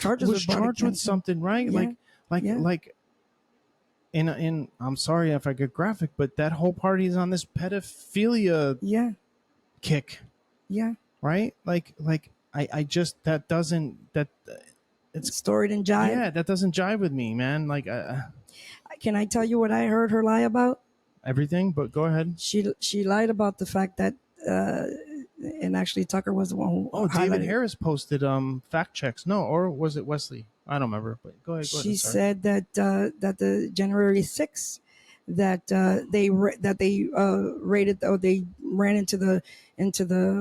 Was charged with something, right? Yeah. Like. In I'm sorry if I get graphic, but that whole party is on this pedophilia kick. Yeah. Right? Like I just that doesn't it's story didn't jive. Yeah, that doesn't jive with me, man. Like can I tell you what I heard her lie about? Everything, but go ahead. She lied about the fact that and actually Tucker was the one who David Harris posted fact checks. No, or was it Wesley? I don't remember, but go ahead. She said that that the January 6th that they raided, or they ran into the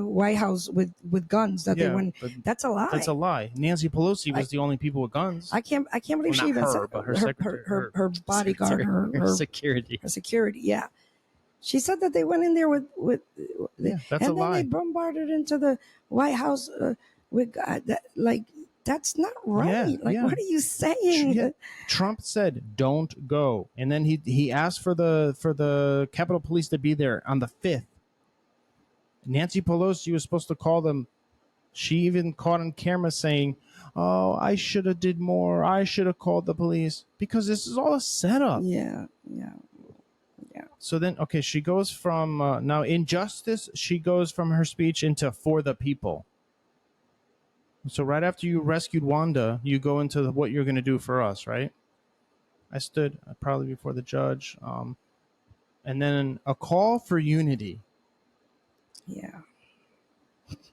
White House with guns. That they went. That's a lie. That's a lie. Nancy Pelosi was the only people with guns. I can't believe she even said but her bodyguard, her security. Her security. Yeah, she said that they went in there with that's and a then lie. they bombarded into the White House with like. That's not right. What are you saying? Trump said, "Don't go," and then he asked for the Capitol Police to be there on the 5th. Nancy Pelosi was supposed to call them. She even caught on camera saying, "Oh, I should have did more. I should have called the police," because this is all a setup. Yeah. So then, okay, she goes from now injustice. She goes from her speech into for the people. So right after you rescued Wanda, you go into what you're going to do for us, right? I stood probably before the judge. And then a call for unity. Yeah.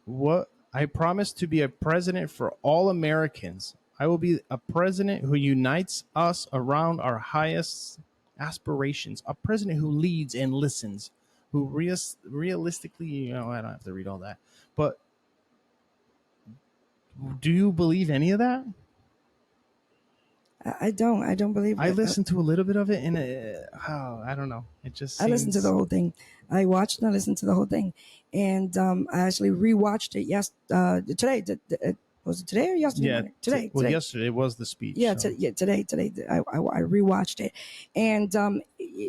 What? I promise to be a president for all Americans. I will be a president who unites us around our highest aspirations. A president who leads and listens. Who realistically, I don't have to read all that. But do you believe any of that? I don't believe it. I listened to a little bit of it, and I don't know. It just seems... I listened to the whole thing. I watched and I listened to the whole thing, and I actually rewatched it. Today. Was it today or yesterday? Yeah, today. Well, yesterday was the speech. Yeah, so. Today. I rewatched it, and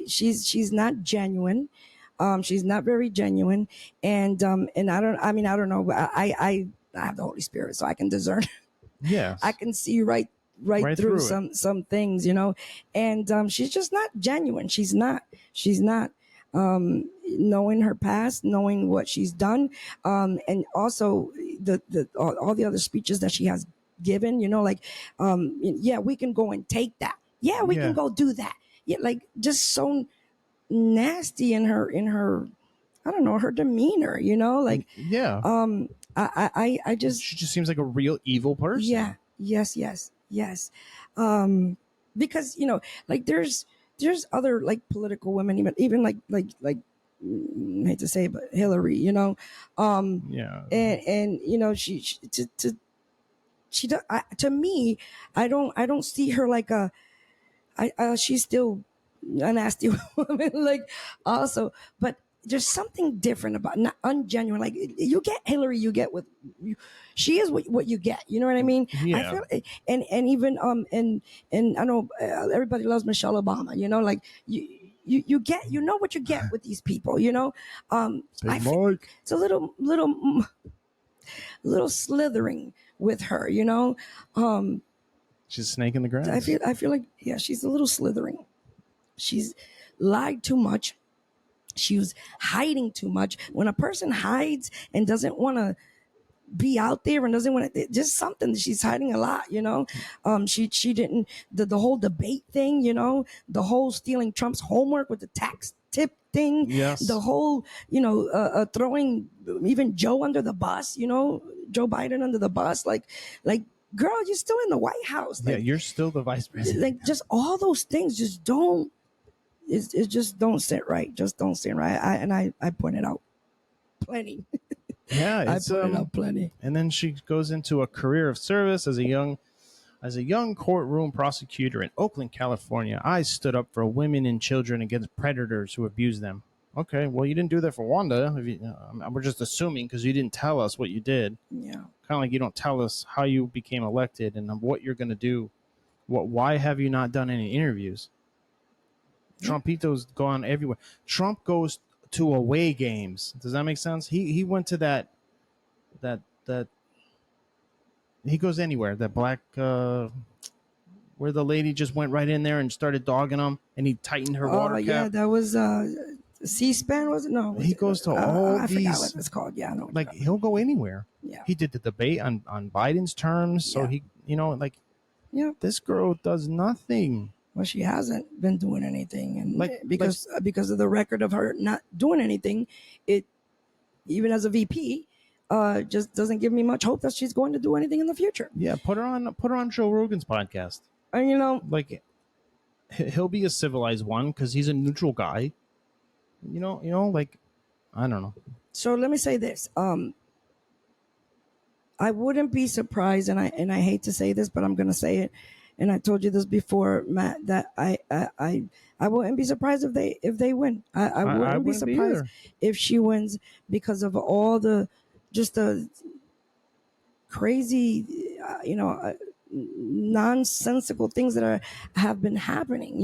she's not genuine. She's not very genuine, and I don't know. I have the Holy Spirit, so I can discern. Yes. I can see right through some things, and she's just not genuine. She's not knowing her past, knowing what she's done, and also all the other speeches that she has given, we can go and take that. Yeah, we can go do that. Yeah, like just so nasty in her I don't know, her demeanor, I just... She just seems like a real evil person. Yeah. Yes. Because, like there's other like political women, even like I hate to say it, but Hillary, and she to me, I don't see her like she's still a nasty woman, like also, but there's something different about, not ungenuine. Like you get Hillary, you get she is what you get. You know what I mean? Yeah. I feel, and even and I know everybody loves Michelle Obama. Like you get what you get with these people. I feel it's a little slithering with her. She's a snake in the grass. I feel like she's a little slithering. She's lied too much. She was hiding too much. When a person hides and doesn't want to be out there and doesn't want to, just something that she's hiding a lot, she didn't, the whole debate thing, the whole stealing Trump's homework with the tax tip thing, the whole, throwing even Joe under the bus, Joe Biden under the bus, like, girl, you're still in the White House. Like, you're still the vice president. Like just all those things just don't. It just don't sit right. Just don't sit right. I pointed out plenty. Yeah, I pointed out plenty. And then she goes into a career of service as a young courtroom prosecutor in Oakland, California. I stood up for women and children against predators who abuse them. Okay, well, you didn't do that for Wanda. We're just assuming because you didn't tell us what you did. Yeah. Kind of like you don't tell us how you became elected and what you're going to do Why have you not done any interviews? Trumpito's gone everywhere. Trump goes to away games. Does that make sense? He went to that he goes anywhere. That black where the lady just went right in there and started dogging him, and he tightened her water cap. Yeah, that was C-SPAN, was it? No, he goes to all I these. forgot what it's called. Yeah, I know. Like he'll go anywhere. Yeah, he did the debate on Biden's terms, so he, this girl does nothing. Well, she hasn't been doing anything, and because of the record of her not doing anything, it even as a VP, just doesn't give me much hope that she's going to do anything in the future. Yeah, put her on Joe Rogan's podcast. And like he'll be a civilized one because he's a neutral guy. Like I don't know. So let me say this. I wouldn't be surprised, and I hate to say this, but I'm going to say it. And I told you this before, Matt, that I wouldn't be surprised if they win. I wouldn't be surprised if she wins because of all the crazy, nonsensical things that have been happening.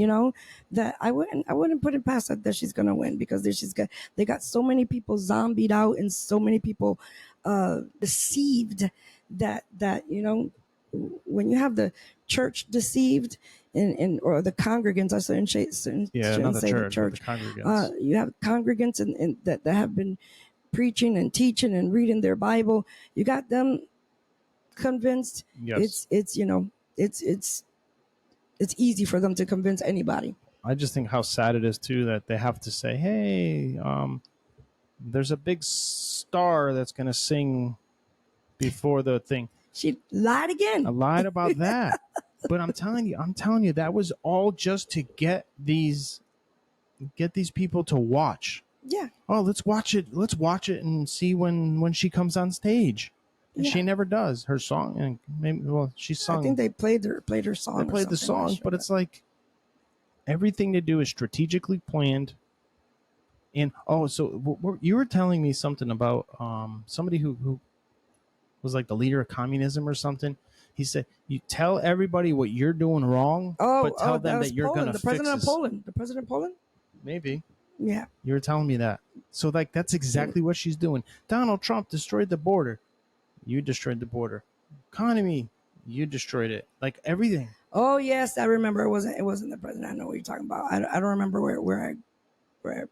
That I wouldn't put it past that she's gonna win because they got so many people zombied out and so many people deceived that when you have the church deceived or the congregants, I shouldn't say the church. The congregants. You have congregants and that have been preaching and teaching and reading their Bible. You got them convinced. Yes. It's easy for them to convince anybody. I just think how sad it is too that they have to say, hey, there's a big star that's going to sing before the thing. She lied again. I lied about that. But I'm telling you, that was all just to get these people to watch. Yeah. Oh, let's watch it. Let's watch it and see when she comes on stage. And she never does her song. And maybe she sung. I think they played her song. They played the song, but it's like everything they do is strategically planned. And so you were telling me something about somebody who was like the leader of communism or something. He said, you tell everybody what you're doing wrong, but tell them that you're going to fix it. The president of Poland? Maybe. Yeah. You were telling me that. So like that's exactly what she's doing. Donald Trump destroyed the border. You destroyed the border. Economy, you destroyed it. Like everything. Oh yes, I remember. It wasn't the president. I know what you're talking about. I don't remember where,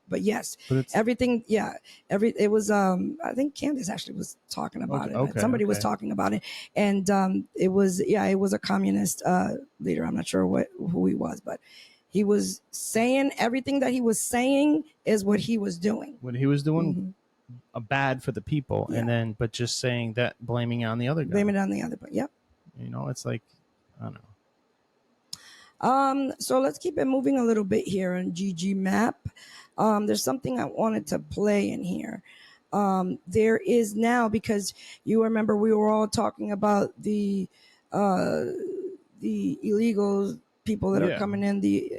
but yes, everything. Yeah, it was. I think Candace actually was talking about it. Somebody was talking about it, and it was a communist leader. I'm not sure who he was, but he was saying everything that he was saying is what he was doing. What he was doing. Mm-hmm. Bad for the people, but just saying that, blaming it on the other guy. Blame it on the other, but yep. It's like, I don't know. So let's keep it moving a little bit here on GG Map. There's something I wanted to play in here. There is now, because you remember we were all talking about the illegal people that are coming in, the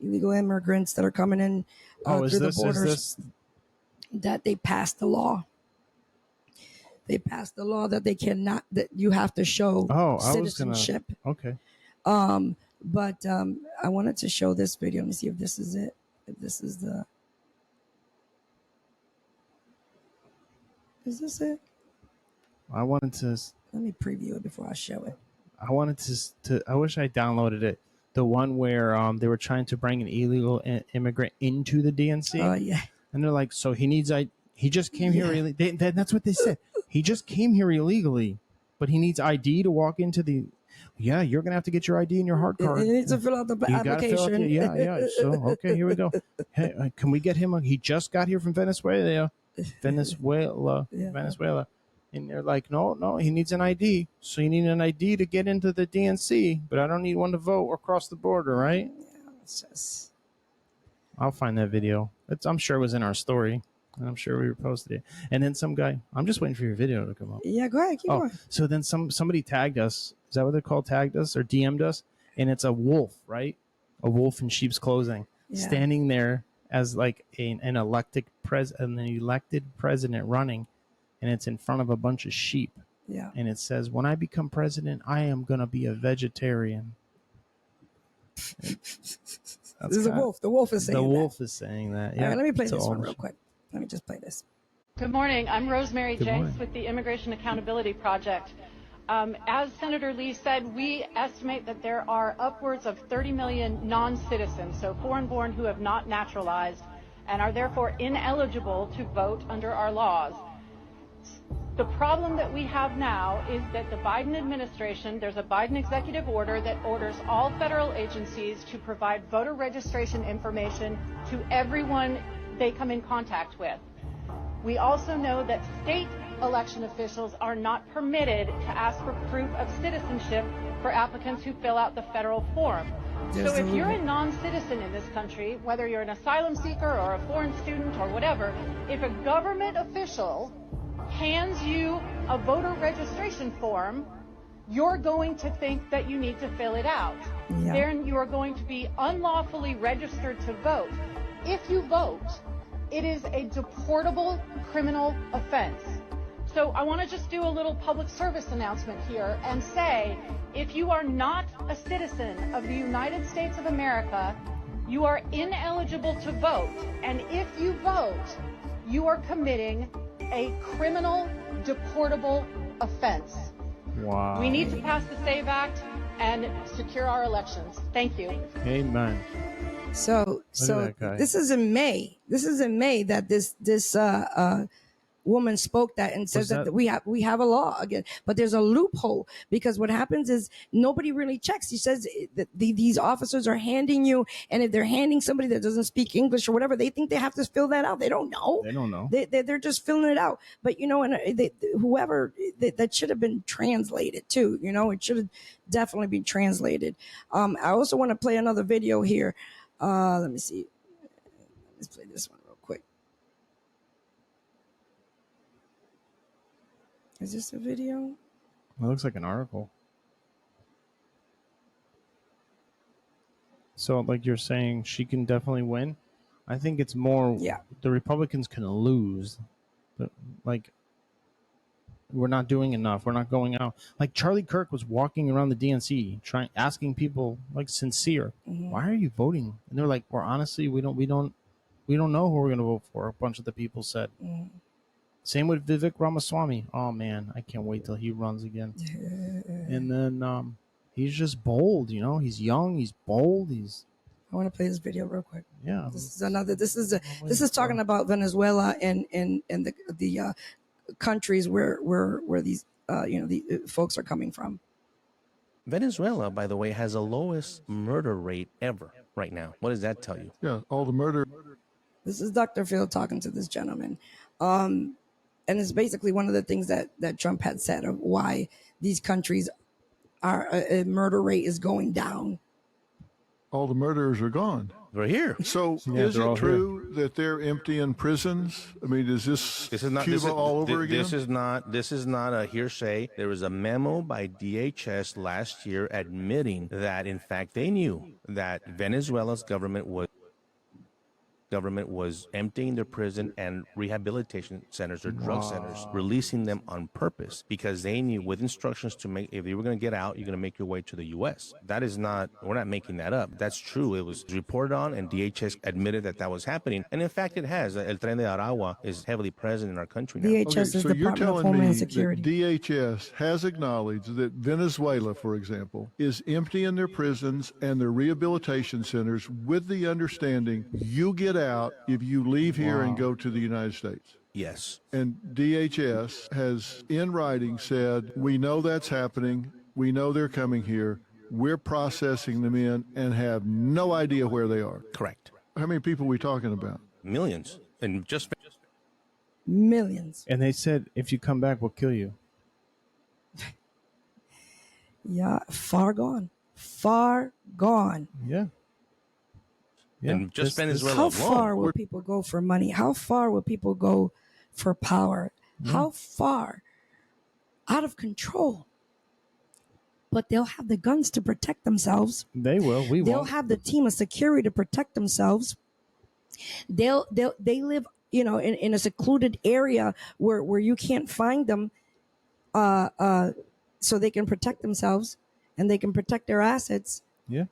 illegal immigrants that are coming in through the borders. That they passed the law. They passed the law that that you have to show citizenship. Okay. But I wanted to show this video. Let me see if this is it. If this is Is this it? I wanted to. Let me preview it before I show it. I wanted to. I wish I downloaded it. The one where they were trying to bring an illegal immigrant into the DNC. Oh yeah. And they're like, so he just came here illegally. That's what they said. He just came here illegally, but he needs ID to walk into the. Yeah, you're gonna have to get your ID and your hard card. He needs to fill out the application. Yeah. So okay, here we go. Hey, can we get him? He just got here from Venezuela. Venezuela. And they're like, no, he needs an ID. So you need an ID to get into the DNC, but I don't need one to vote or cross the border, right? Yeah, it's just. I'll find that video. I'm sure it was in our story. And I'm sure we reposted it. And then some guy, I'm just waiting for your video to come up. Yeah, go ahead. Keep going. So then somebody tagged us. Is that what they're called? Tagged us or DM'd us? And it's a wolf, right? A wolf in sheep's clothing, standing there as like an elected president running. And it's in front of a bunch of sheep. Yeah. And it says, when I become president, I am going to be a vegetarian. This is a wolf. The wolf is saying the that. wolf is saying that. Yeah. All right, let me play this one real quick. Let me just play this. Good morning. I'm Rosemary Good Jenks morning. with the Immigration Accountability Project. As Senator Lee said, we estimate that there are upwards of 30 million non-citizens, so foreign-born who have not naturalized and are therefore ineligible to vote under our laws. The problem that we have now is that the Biden administration, there's a Biden executive order that orders all federal agencies to provide voter registration information to everyone they come in contact with. We also know that state election officials are not permitted to ask for proof of citizenship for applicants who fill out the federal form. So if you're a non-citizen in this country, whether you're an asylum seeker or a foreign student or whatever, if a government official hands you a voter registration form, you're going to think that you need to fill it out. Yeah. Then you are going to be unlawfully registered to vote. If you vote, it is a deportable criminal offense. So I want to just do a little public service announcement here and say, if you are not a citizen of the United States of America, you are ineligible to vote. And if you vote, you are committing a criminal deportable offense. Wow. We need to pass the SAVE Act and secure our elections. Thank you. Amen. So that guy. this is in May. This is in May that this woman spoke that and says that we have a law again, but there's a loophole because what happens is nobody really checks. He says that these officers are handing you, and if they're handing somebody that doesn't speak English or whatever, they think they have to fill that out. They don't know. They don't know. They're just filling it out. But and whoever that should have been translated too. It should have definitely been translated. I also want to play another video here. Let me see. Let's play this one real quick. Is this a video? It looks like an article. So, like you're saying, she can definitely win. I think it's more the Republicans can lose. But, like, we're not doing enough. We're not going out. Like Charlie Kirk was walking around the DNC asking people, like, sincere, why are you voting? And they're like, well, honestly, we don't know who we're going to vote for. A bunch of the people said. Same with Vivek Ramaswamy. Oh man, I can't wait till he runs again. And then he's just bold, He's young, he's bold, I want to play this video real quick. Yeah. This is talking about Venezuela and the countries where these the folks are coming from. Venezuela, by the way, has the lowest murder rate ever right now. What does that tell you? Yeah, all the murder. This is Dr. Phil talking to this gentleman. And it's basically one of the things that Trump had said of why these countries are murder rate is going down. All the murderers are gone. They're here. So is it true that they're emptying prisons? I mean, is this not Cuba all over again? This is not a hearsay. There was a memo by DHS last year admitting that, in fact, they knew that Venezuela's government was emptying their prison and rehabilitation centers or drug centers, releasing them on purpose because they knew with instructions to make, if you were going to get out, you're going to make your way to the U.S. That is not, we're not making that up. That's true. It was reported on and DHS admitted that was happening. And in fact, it has. El Tren de Aragua is heavily present in our country now. DHS is so Department you're of telling Homeland me Security. that DHS has acknowledged that Venezuela, for example, is emptying their prisons and their rehabilitation centers with the understanding you get out if you leave here and go to the United States. Yes. And DHS has, in writing, said, we know that's happening. We know they're coming here. We're processing them in and have no idea where they are. Correct. How many people are we talking about? Millions. And just millions. And they said, if you come back, we'll kill you. Yeah, far gone. Far gone. Yeah. And just Venezuela How alone. far will people go for money? How far will people go for power? How far? Out of control. But they'll have the guns to protect themselves. They will. We They'll won't. have the team of security to protect themselves. They live, in a secluded area where you can't find them. so they can protect themselves and they can protect their assets. Yeah.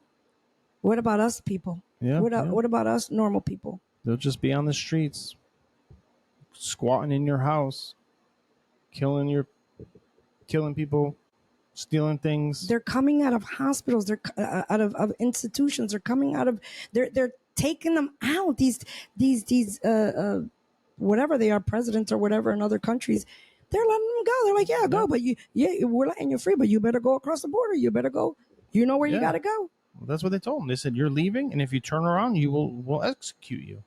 What about us people? Yeah. What about us normal people? They'll just be on the streets, squatting in your house, killing people, stealing things. They're coming out of hospitals. They're out of institutions. They're coming out of. They're taking them out. These whatever they are, presidents or whatever in other countries. They're letting them go. They're like, yeah, go, but we're letting you free, but you better go across the border. You better go. You know where you got to go. Well, that's what they told them. They said, you're leaving, and if you turn around, we'll execute you.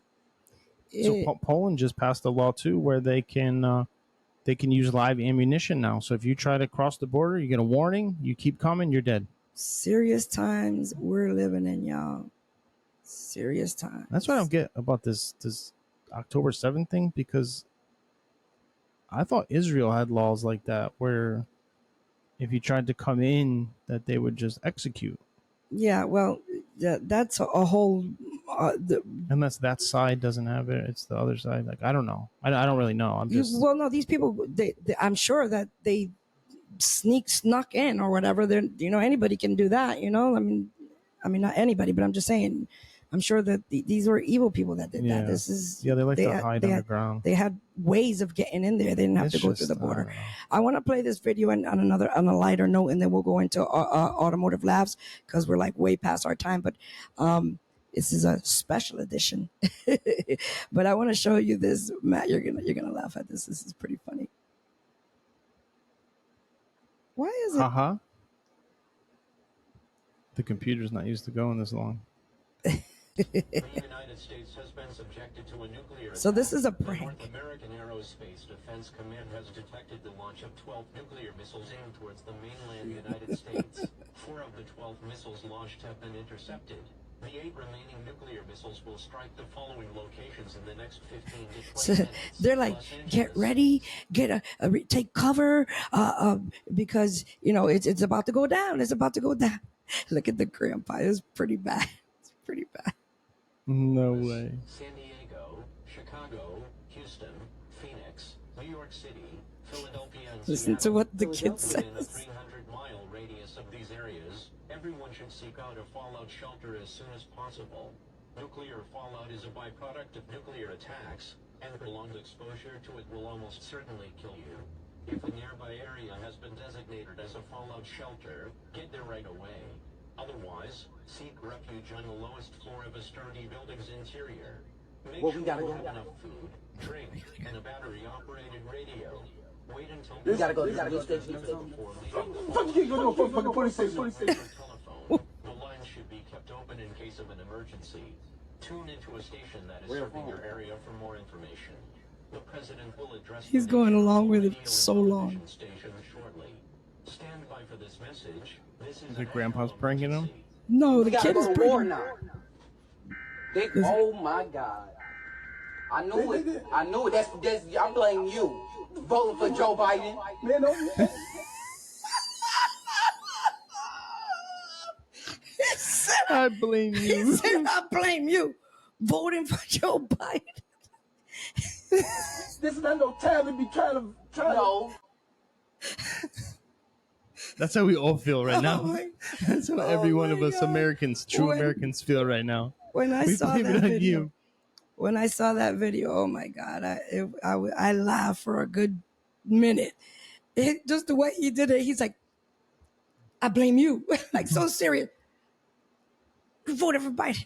So Poland just passed a law too, where they can use live ammunition now. So if you try to cross the border, you get a warning. You keep coming, you're dead. Serious times we're living in, y'all. Serious times. That's what I don't get about this October 7th thing, because I thought Israel had laws like that where if you tried to come in, that they would just execute. Yeah, well, that's a whole. Unless that side doesn't have it, it's the other side. Like, I don't know. I don't really know. Well, no, these people. I'm sure that they snuck in or whatever. They're, anybody can do that. I mean, not anybody, but I'm just saying. I'm sure that these were evil people that did that. This is they like to hide underground. They had ways of getting in there. They didn't have to go through the border. I want to play this video on a lighter note, and then we'll go into automotive labs because we're like way past our time. But this is a special edition. But I want to show you this, Matt. You're gonna laugh at this. This is pretty funny. Why is it? The computer's not used to going this long. The United States has been subjected to a nuclear So this is a attack. prank. North American Aerospace Defense Command has detected the launch of 12 nuclear missiles aimed towards the mainland United States. 4 of the 12 missiles launched have been intercepted. The 8 remaining nuclear missiles will strike the following locations in the next 15 to 20 minutes. They're like, get ready, take cover, because it's about to go down. It's about to go down. Look at the grandpa. It's pretty bad. It's pretty bad. No way. San Diego, Chicago, Houston, Phoenix, New York City, Philadelphia, and Listen to what the kid says. Within a 300-mile radius of these areas, everyone should seek out a fallout shelter as soon as possible. Nuclear fallout is a byproduct of nuclear attacks, and prolonged exposure to it will almost certainly kill you. If a nearby area has been designated as a fallout shelter, get there right away. Otherwise, seek refuge on the lowest floor of a sturdy building's interior. Make sure you have enough food, drink, and a battery-operated radio. Wait until you gotta go station. The line should be kept open in case of an emergency. Tune into a station that is serving your area for more information. The president will address. He's going along with it so long. Shortly. Stand by for this message. This is the grandpa's pranking him? No, the kid is pranking him. Oh my God! I knew it. I knew it. That's. I blame you. Voting for Joe Biden. Man, no. I blame you. He said, I blame you. Voting for Joe Biden. This is not no time to be trying to. That's how we all feel right now. That's how every one of us Americans, Americans feel right now. When I saw that video, when I saw that video, oh my God, I laughed for a good minute. Just the way he did it, he's like, I blame you. Like, so serious. You voted for Biden.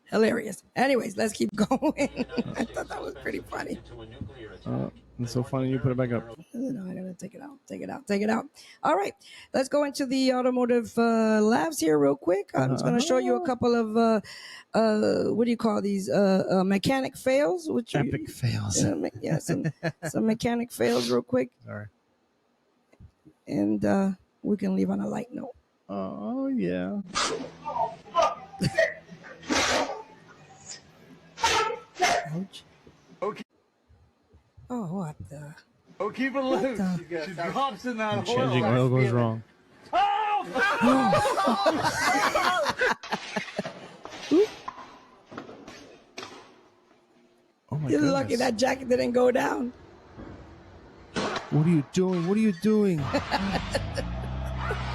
Hilarious. Anyways, let's keep going. I thought that was pretty funny. It's so funny you put it back up. No, I gotta take it out. All right, let's go into the automotive labs here real quick. I'm just gonna show you a couple of what do you call these mechanic fails? Epic fails. Yeah, some mechanic fails real quick. Sorry. And we can leave on a light note. Oh yeah. Ouch. Okay. Oh, what the? Oh, keep it loose. She drops in that oil. Changing oil goes wrong. Oh! You're lucky that jacket didn't go down. What are you doing? What are you doing?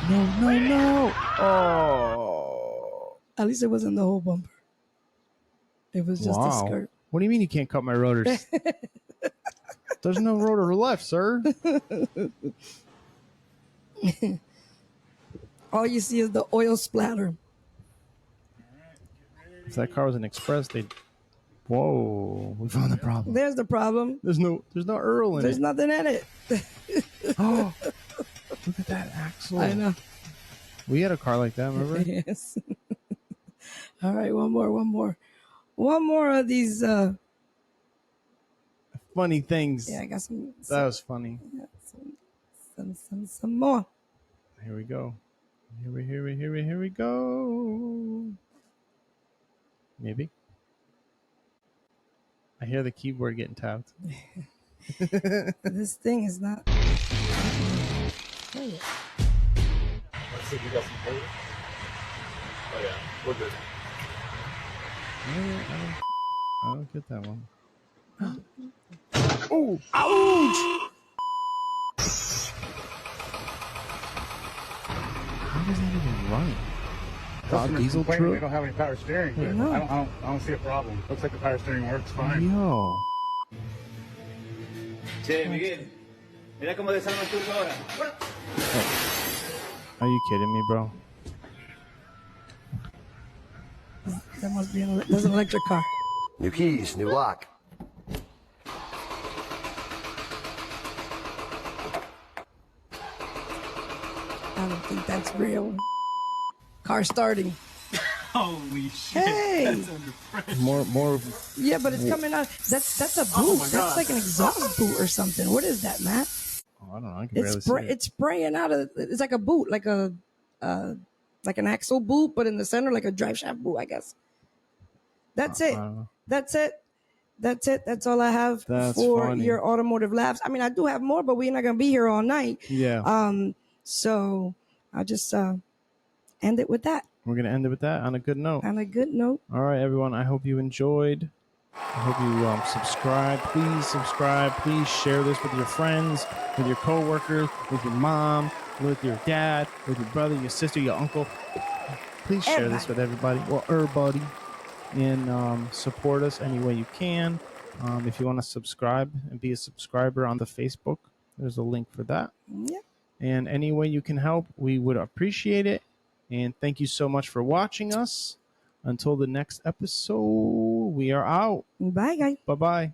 No. Oh. At least it wasn't the whole bumper. It was just a skirt. What do you mean you can't cut my rotors? There's no rotor left, sir. All you see is the oil splatter. If that car was an express, they'd... Whoa, we found the problem. There's the problem. There's no Earl in There's it. nothing in it. Oh, look at that axle. I know. We had a car like that, remember? Yes. All right, one more. One more of these funny things. Yeah, I got some. That was funny. Yeah, some more. Here we go. Here we go. Maybe. I hear the keyboard getting tapped. This thing is not. Let's see if you got some paper. Oh yeah, we're good. I don't get that one. Oh! Ouch! How does that even run? Diesel truck? They don't have any power steering. But No. I don't see a problem. Looks like the power steering works fine. Yo. Che, Miguel, mira cómo desarman tus ahora. Are you kidding me, bro? That must be there's an electric car. New keys, new lock. I don't think that's real. Car starting. Holy shit. Hey. More. Yeah, but it's coming out. That's a boot. That's like an exhaust boot or something. What is that, Matt? Oh, I don't know. I can barely see it. It's spraying out of. It's like a boot, like an axle boot, but in the center, like a drive shaft boot, I guess. That's it. That's it. That's all I have for funny. your automotive labs. I mean, I do have more, but we're not gonna be here all night. Yeah. So I'll just end it with that. We're going to end it with that on a good note. On a good note. All right, everyone. I hope you enjoyed. I hope you subscribe. Please subscribe. Please share this with your friends, with your coworkers, with your mom, with your dad, with your brother, your sister, your uncle. Please share this with everybody or everybody, and support us any way you can. If you want to subscribe and be a subscriber on the Facebook, there's a link for that. Yeah. And any way you can help, we would appreciate it. And thank you so much for watching us. Until the next episode, we are out. Bye, guys. Bye-bye.